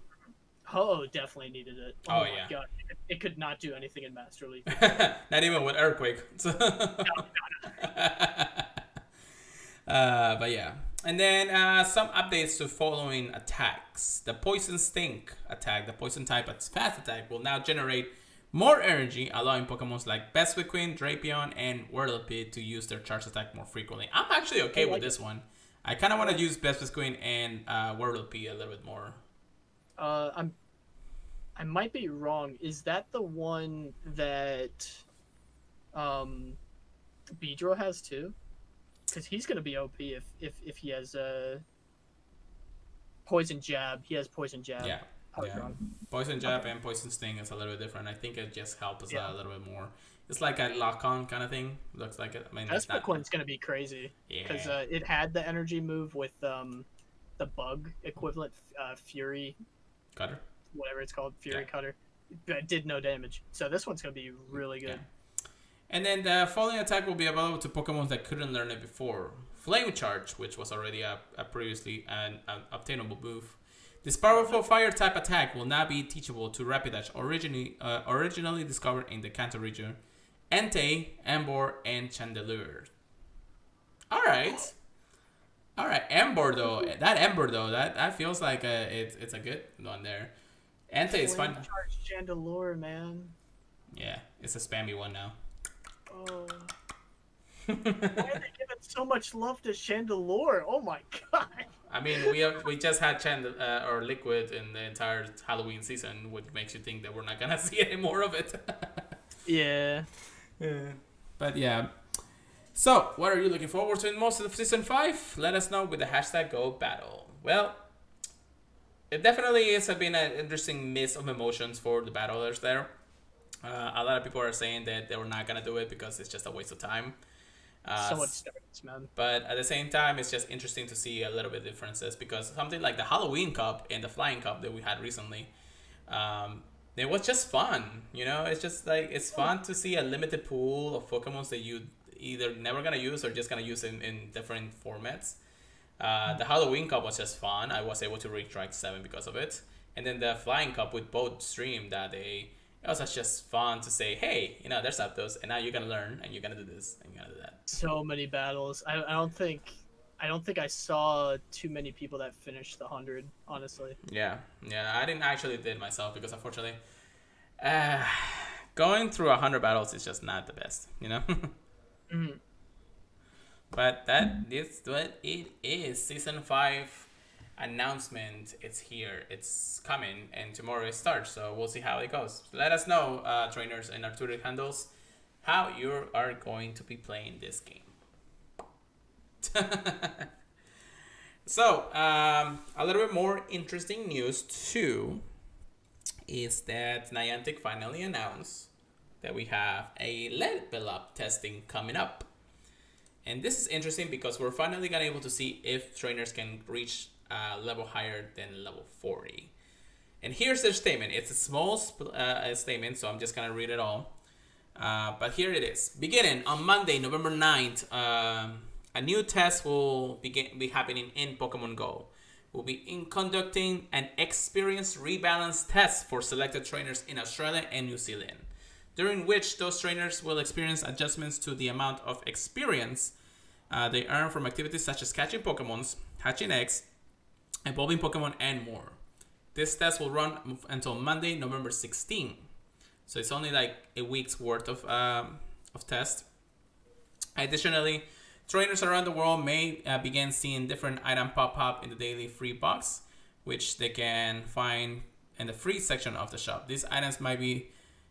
Ho definitely needed it. Oh my yeah. God. It could not do anything in Master League. Not even with Earthquake. No. But yeah. And then some updates to following attacks. The Poison Stink attack, the Poison type fast attack, will now generate more energy, allowing Pokemon like Vespiquen, Drapion, and Whirlwind to use their charge attack more frequently. I'm actually okay with this one. I kind of want to use Vespiquen and Whirlwind a little bit more. I might be wrong. Is that the one that Beedrill has too? Because he's gonna be OP if he has Poison Jab. He has Poison Jab. Yeah. Poison Jab and Poison Sting is a little bit different. I think it just helps us a little bit more. It's like a lock-on kind of thing. Looks like it. I mean, Vespiquen's gonna be crazy. Because it had the energy move with the bug equivalent Fury Cutter, whatever it's called, Fury Cutter. It did no damage. So this one's gonna be really good. Yeah. And then the following attack will be available to Pokemon that couldn't learn it before. Flame Charge, which was already a previously an obtainable move. This powerful fire-type attack will now be teachable to Rapidash, originally discovered in the Kanto region, Entei, Emboar, and Chandelure. Alright, Emboar though, that feels like it's a good one there. Entei is fun. Charge Chandelure, man. Yeah, it's a spammy one now. Oh. Why are they giving so much love to Chandelure? Oh my god. I mean, we just had or Liquid in the entire Halloween season, which makes you think that we're not gonna see any more of it. Yeah. Yeah. But yeah. So, what are you looking forward to in most of season 5? Let us know with the hashtag #GoBattle. Well, it definitely has been an interesting mix of emotions for the battlers there. A lot of people are saying that they were not gonna do it because it's just a waste of time. So much starts, man. But at the same time, it's just interesting to see a little bit of differences because something like the Halloween Cup and the Flying Cup that we had recently, it was just fun. You know, it's just like it's fun to see a limited pool of Pokemons that you either never gonna use or just gonna use in different formats. The Halloween Cup was just fun. I was able to reach rank 7 because of it. And then the Flying Cup with both stream that day, it was just fun to say, hey, you know, there's Zapdos, and now you're gonna learn, and you're gonna do this, and you're gonna do that. So many battles. I don't think I saw too many people that finished the 100. Honestly. Yeah, I didn't actually did myself because unfortunately, going through 100 battles is just not the best, you know. Mm-hmm. But that is what it is. Season 5 announcement. It's here. It's coming, and tomorrow it starts. So we'll see how it goes. Let us know, trainers, in our Twitter handles, how you are going to be playing this game. So, a little bit more interesting news too is that Niantic finally announced that we have a level up testing coming up. And this is interesting because we're finally gonna able to see if trainers can reach a level higher than level 40. And here's their statement. It's a small statement, so I'm just gonna read it all. But here it is. Beginning on Monday, November 9th, a new test will be happening in Pokemon Go. We'll be conducting an experience rebalance test for selected trainers in Australia and New Zealand, during which those trainers will experience adjustments to the amount of experience they earn from activities such as catching Pokemons, hatching eggs, evolving Pokemon, and more. This test will run until Monday, November 16th. So it's only like a week's worth of test. Additionally, trainers around the world may begin seeing different items pop up in the daily free box, which they can find in the free section of the shop. These items might be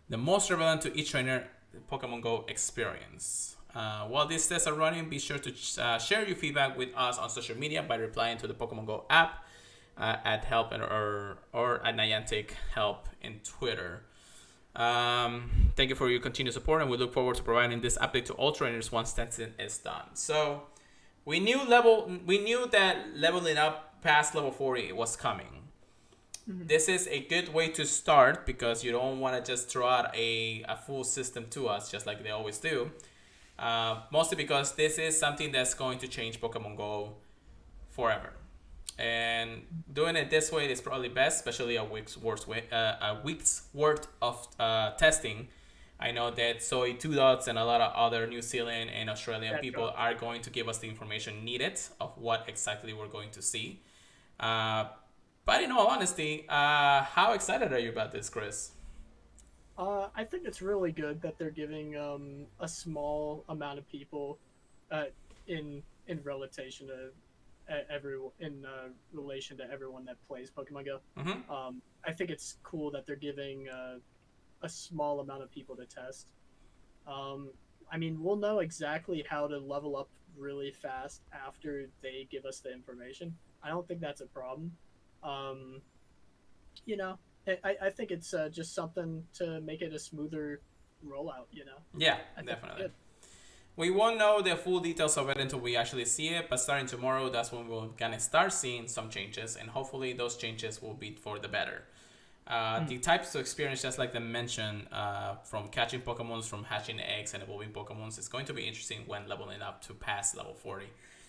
the most relevant to each trainer Pokemon Go experience. While these tests are running, be sure to share your feedback with us on social media by replying to the Pokemon Go app at help or at Niantic help in Twitter. Thank you for your continued support, and we look forward to providing this update to all trainers once testing is done. So we knew that leveling up past level 40 was coming. Mm-hmm. This is a good way to start because you don't want to just throw out a full system to us just like they always do. Mostly because this is something that's going to change Pokemon Go forever. And doing it this way is probably best, especially a week's worth of testing. I know that Soy 2 Dots and a lot of other New Zealand and Australian people are going to give us the information needed of what exactly we're going to see. But in all honesty, how excited are you about this, Chris? I think it's really good that they're giving a small amount of people in relation to relation to everyone that plays Pokemon Go. Mm-hmm. I think it's cool that they're giving a small amount of people to test. I mean, we'll know exactly how to level up really fast after they give us the information. I don't think that's a problem. You know, I think it's just something to make it a smoother rollout, you know? Yeah, definitely. We won't know the full details of it until we actually see it, but starting tomorrow, that's when we're gonna start seeing some changes, and hopefully those changes will be for the better. The types of experience, just like they mentioned, from catching Pokemons, from hatching eggs, and evolving Pokemons, is going to be interesting when leveling up to past level 40.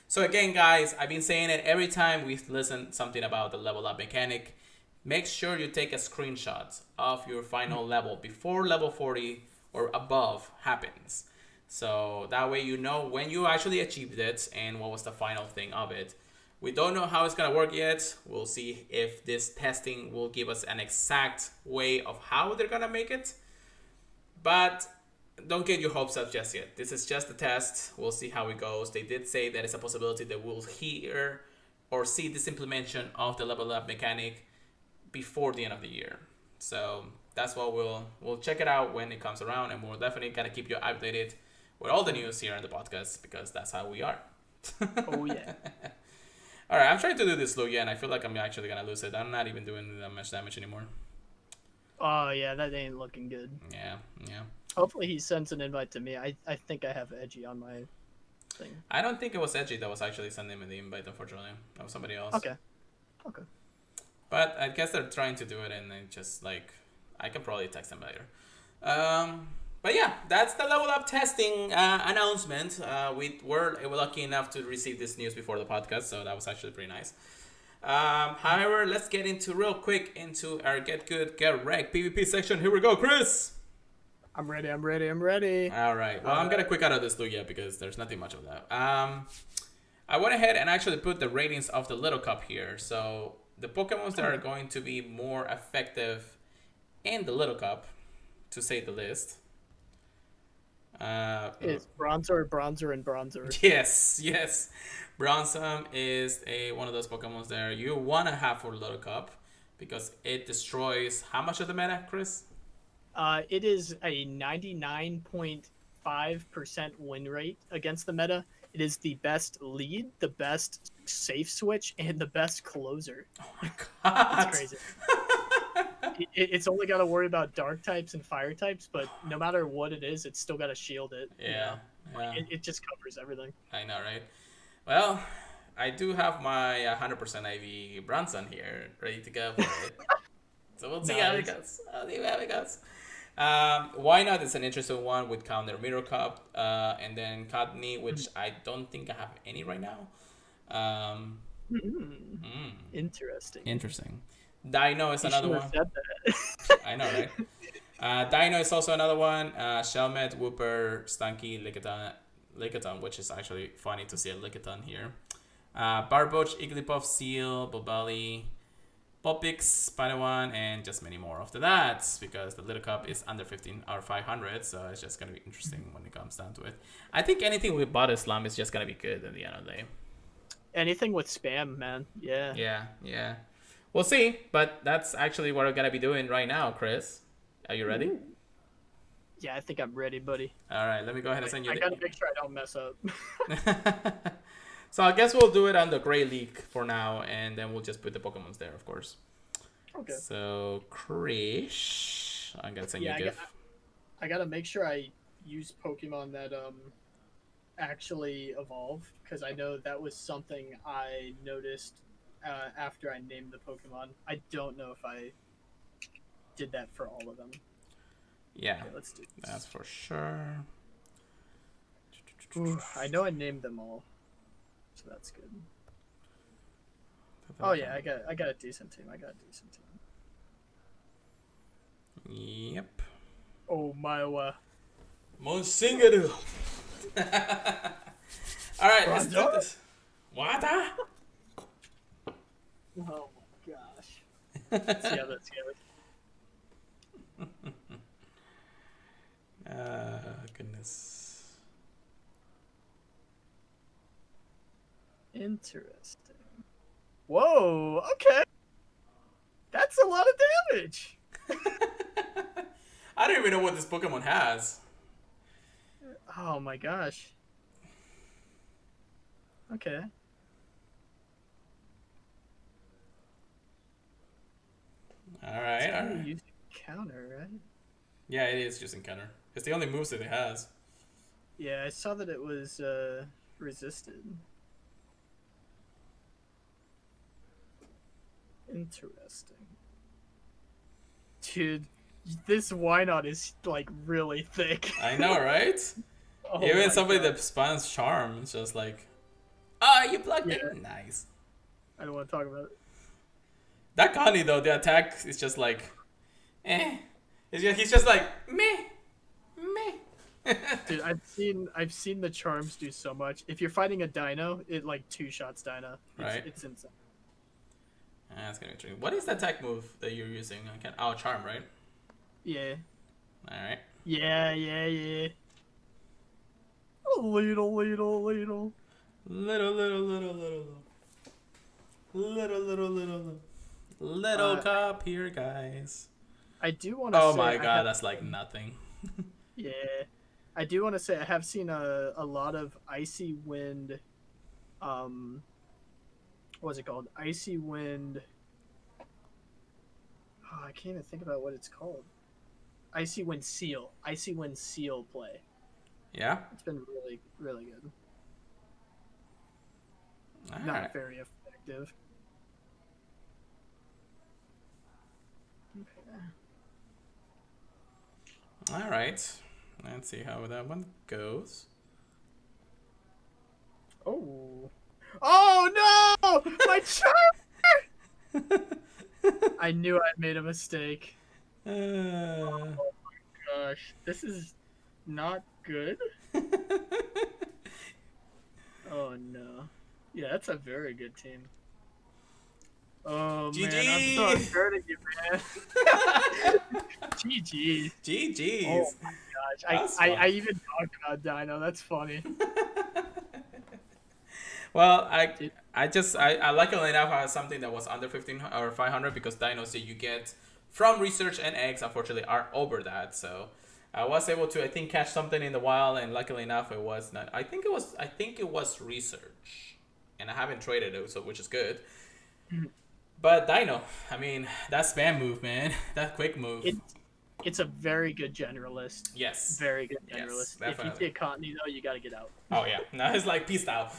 So again, guys, I've been saying it every time we listen something about the level up mechanic. Make sure you take a screenshot of your final level before level 40 or above happens. So that way you know when you actually achieved it and what was the final thing of it. We don't know how it's going to work yet. We'll see if this testing will give us an exact way of how they're going to make it. But don't get your hopes up just yet. This is just a test. We'll see how it goes. They did say that it's a possibility that we'll hear or see this implementation of the level up mechanic before the end of the year. So that's what we'll check it out when it comes around, and we'll definitely kind of keep you updated with all the news here on the podcast, because that's how we are. Oh yeah. All right, I'm trying to do this Lugia, and I feel like I'm actually gonna lose it. I'm not even doing that much damage anymore. Oh yeah, that ain't looking good. Yeah. Hopefully he sends an invite to me. I think I have Edgy on my thing. I don't think it was Edgy that was actually sending me the invite, unfortunately. That was somebody else. Okay. But I guess they're trying to do it, and they just like, I can probably text them later. But yeah, that's the level up testing announcement. We were lucky enough to receive this news before the podcast, so that was actually pretty nice. However, let's get real quick into our Get Good, Get Wrecked PvP section. Here we go, Chris! I'm ready. All right. Well, I'm going to quick out of this Lugia because there's nothing much of that. I went ahead and actually put the ratings of the Little Cup here. So the Pokemons that are going to be more effective in the Little Cup, to say the least. It's Bronzor, and Bronzor. Yes. Bronzor is one of those Pokemons there you want to have for the Little Cup, because it destroys how much of the meta, Chris? It is a 99.5% win rate against the meta. It is the best lead, the best safe switch, and the best closer. Oh my god. It's crazy. It's only got to worry about dark types and fire types, but no matter what it is, it's still got to shield it. Yeah. It just covers everything. I know, right? Well, I do have my 100% IV Bronzor here, ready to go for it. So we'll see how it goes. Why not? It's an interesting one with Counter Mirror Cup, and then Cotney, which I don't think I have any right now. Interesting. Dino is another one. I know, right? Dino is also another one. Shelmet, Wooper, Stunky, Lickitung, which is actually funny to see a Lickitung here. Barboach, Igglybuff, Seal, Bobali, Popix, Padawan, and just many more after that, because the Little Cup is under 15 or 500, so it's just going to be interesting when it comes down to it. I think anything with Body Slam is just going to be good at the end of the day. Anything with spam, man. Yeah. We'll see, but that's actually what we're going to be doing right now, Chris. Are you ready? Yeah, I think I'm ready, buddy. All right, let me go ahead and send you I got to make sure I don't mess up. So I guess we'll do it on the Gray League for now, and then we'll just put the Pokemons there, of course. Okay. So, Krish, I'm going to send you a GIF. I got to make sure I use Pokemon that actually evolve, because I know that was something I noticed after I named the Pokemon. I don't know if I did that for all of them. Yeah, okay, let's do this. That's for sure. Ooh, I know I named them all, so that's good. Oh yeah, I got a decent team. Yep. Oh my Monsingaru. All right, let's do this. What? Oh my gosh. Let's see how that's going. Goodness. Interesting. Whoa, okay. That's a lot of damage. I don't even know what this Pokemon has. Oh my gosh. Okay. All right. Use counter, right? Yeah, it is just encounter. It's the only moves that it has. Yeah, I saw that it was resisted. Interesting. Dude, this Wynot is like really thick. I know, right? Oh even somebody God. that spawns Charm is just like, you blocked it. Nice. I don't want to talk about it. That Connie though, the attack is just like, he's just like meh. Dude, I've seen the charms do so much. If you're fighting a Dino, it like two shots Dino. It's insane. That's gonna be tricky. What is the attack move that you're using? Charm, right? Yeah. All right. Yeah, yeah, yeah. Little, little, little. Little, little, little, little, little, little, little, little Uh, cup here, guys. I do want to Oh say my I god, have that's like seen, nothing. yeah, I do want to say I have seen a lot of icy wind. What's it called? Icy wind. Oh, I can't even think about what it's called. Icy wind seal. Icy wind seal play. Yeah. It's been really, really good. All Not right. very effective. Okay. All right. Let's see how that one goes. Oh. Oh no! My charm! I knew I made a mistake. Uh... Oh my gosh. This is not good. Oh no. Yeah, that's a very good team. Oh man, I'm so GG. hurting you, man. GG. Oh GG's. my gosh. That's I fun. even talked about Dino. That's funny. Well, Dude, I luckily enough I had something that was under 15 or 500 because dinos that you get from research and eggs unfortunately are over that. So I was able to I think catch something in the wild, and luckily enough it was not. I think it was research, and I haven't traded it, so which is good. But dino, I mean that spam move, man, that quick move. it, it's a very good generalist. Yes, Very good yes, generalist. If you definitely. take Cottony, though, you got to get out. Oh yeah, now it's like peace out.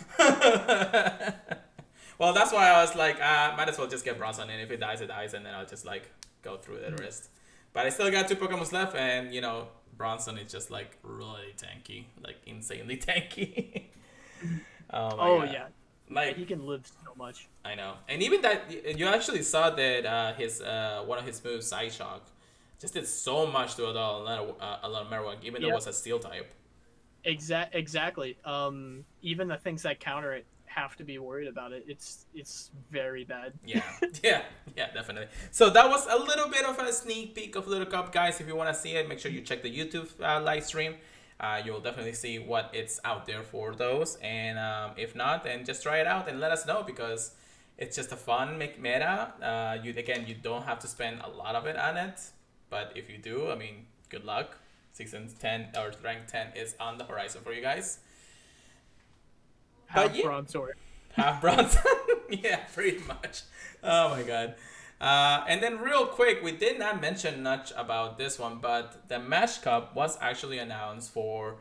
Well, that's why I was like, might as well just get Bronson, and if it dies, it dies, and then I'll just like go through the rest. But I still got two Pokemon left, and you know, Bronson is just like really tanky, like insanely tanky. Oh my Oh, god. yeah. Like He can live so much. I know, and even that you actually saw that his one of his moves, Side Shock, just did so much to a lot of Marowak, even though it Yep. was a Steel type. Exactly. Even the things that counter it have to be worried about it. It's very bad. Yeah, yeah, yeah, definitely. So that was a little bit of a sneak peek of Little Cup, guys. If you want to see it, make sure you check the YouTube live stream. You'll definitely see what it's out there for those. And if not, then just try it out and let us know because it's just a fun meta. You don't have to spend a lot of it on it, but if you do, I mean, good luck. Season 10 or rank 10 is on the horizon for you guys. But Have yeah, Bronzor. half bronze. Yeah, pretty much. Oh my god. And then real quick, we did not mention much about this one, but the Match Cup was actually announced for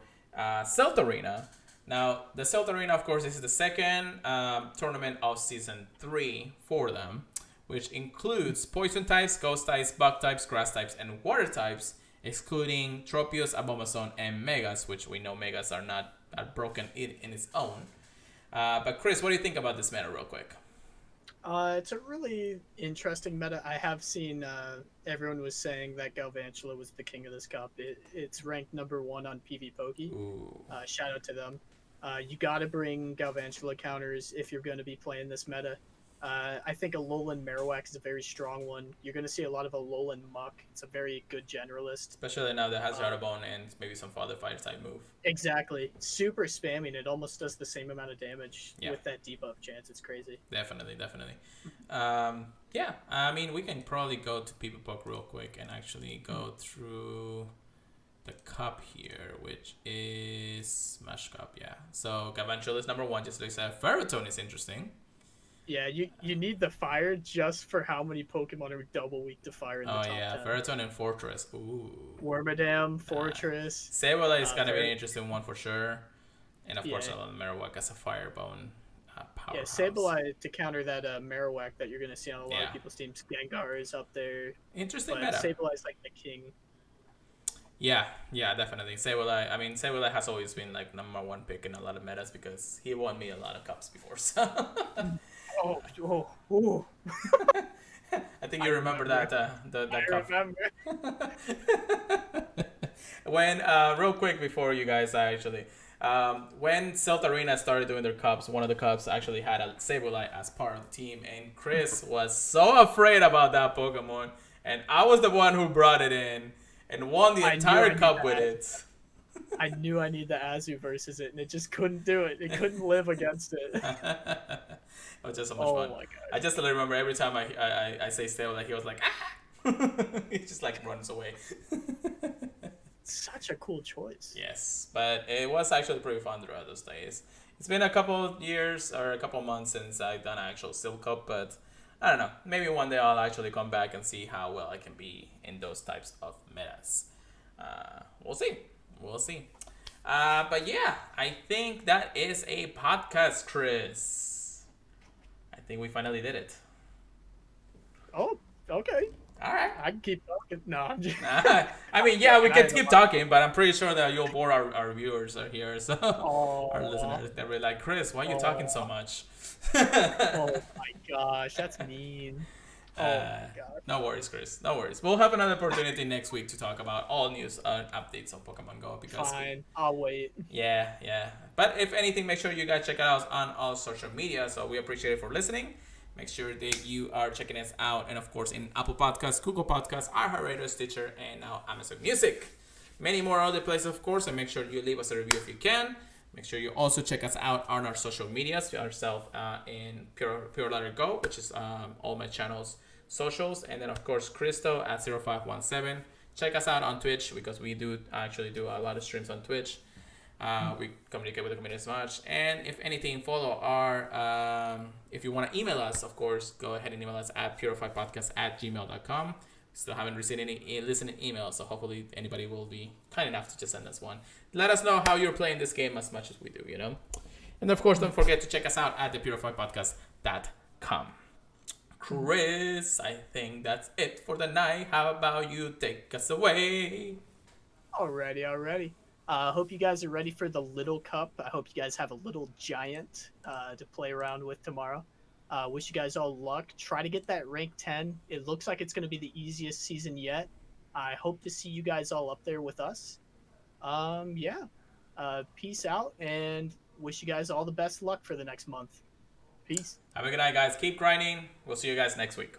Celt Arena. Now, the Celt Arena, of course, is the second tournament of Season 3 for them, which includes Poison types, Ghost types, Bug types, Grass types, and Water types, excluding Tropius, Abomasnow, and Megas, which we know Megas are broken in its own. But Chris, what do you think about this meta, real quick? It's a really interesting meta. I have seen everyone was saying that Galvantula was the king of this cup. It's ranked number 1 on PvPoke. Ooh. Shout out to them. You got to bring Galvantula counters if you're going to be playing this meta. I think Alolan Marowak is a very strong one. You're going to see a lot of Alolan Muck. It's a very good generalist. Especially now that has Shadowbone and maybe some Father Fire type move. Exactly. Super spamming. It almost does the same amount of damage Yeah. with that debuff chance. It's crazy. Definitely. Yeah, I mean, we can probably go to PvPoke real quick and actually go through the cup here, which is Smash Cup, yeah. So Galvantula is number 1, just like I said. Ferrothorn is interesting. Yeah, you need the fire just for how many Pokemon are double weak to fire in the top 10. Ferrothorn and Fortress. Ooh. Wormadam, Fortress. Sableye is gonna be an interesting one for sure. And of course, Yeah. Marowak as a Firebone powerhouse. Yeah, Sableye to counter that Marowak that you're going to see on a lot Yeah. of people's teams. Gengar is up there, Interesting but meta. Sableye's like the king. Yeah, definitely. Sableye has always been like number 1 pick in a lot of metas because he won me a lot of cups before. So Oh. I think you remember that I cup. remember. When real quick before you guys actually, when Celt Arena started doing their cups, one of the cups actually had a Sableye as part of the team, and Chris was so afraid about that Pokemon, and I was the one who brought it in. and won the I knew I entire need cup that. with it. I knew I need the Azu versus it, and it just couldn't do it. It couldn't live against it. It was just so much Oh fun. my I god. just still remember every time I say stale, like he was like ah, he just like runs away. Such a cool choice. Yes, but it was actually pretty fun throughout those days. It's been a couple years or a couple months since I've done an actual Silk Cup, but I don't know. Maybe one day I'll actually come back and see how well I can be in those types of metas. We'll see. We'll see. But yeah, I think that is a podcast, Chris. I think we finally did it. Oh, okay. All right. I can keep talking. No, I'm just. I mean, yeah, we can keep talking, but I'm pretty sure that you'll bore our viewers are here, so Oh, our listeners. They'll be like, Chris, why are you talking so much? oh my gosh, that's mean. Oh my god. No worries, Chris. No worries. We'll have another opportunity next week to talk about all news updates on Pokemon Go because Fine, I'll wait. yeah. But if anything, make sure you guys check it out on all social media. So we appreciate it for listening. Make sure that you are checking us out, and of course in Apple Podcasts, Google Podcasts, iHeartRadio, Stitcher, and now Amazon Music. Many more other places, of course, and make sure you leave us a review if you can. Make sure you also check us out on our social medias, ourselves in Pure Letter Go, which is all my channels, socials, and then of course Christo at 0517. Check us out on Twitch because we do actually do a lot of streams on Twitch. We communicate with the community as much, and if anything, follow our if you want to email us, of course, go ahead and email us at purifiedpodcast@gmail.com. Still haven't received any listening emails, so hopefully anybody will be kind enough to just send us one. Let us know how you're playing this game as much as we do, and of course, don't forget to check us out at thepurifiedpodcast.com. Chris, I think that's it for the night. How about you take us away? Alrighty. Hope you guys are ready for the little cup. I hope you guys have a little giant to play around with tomorrow. Wish you guys all luck. Try to get that rank 10. It looks like it's going to be the easiest season yet. I hope to see you guys all up there with us. Peace out, and wish you guys all the best luck for the next month. Peace. Have a good night, guys. Keep grinding. We'll see you guys next week.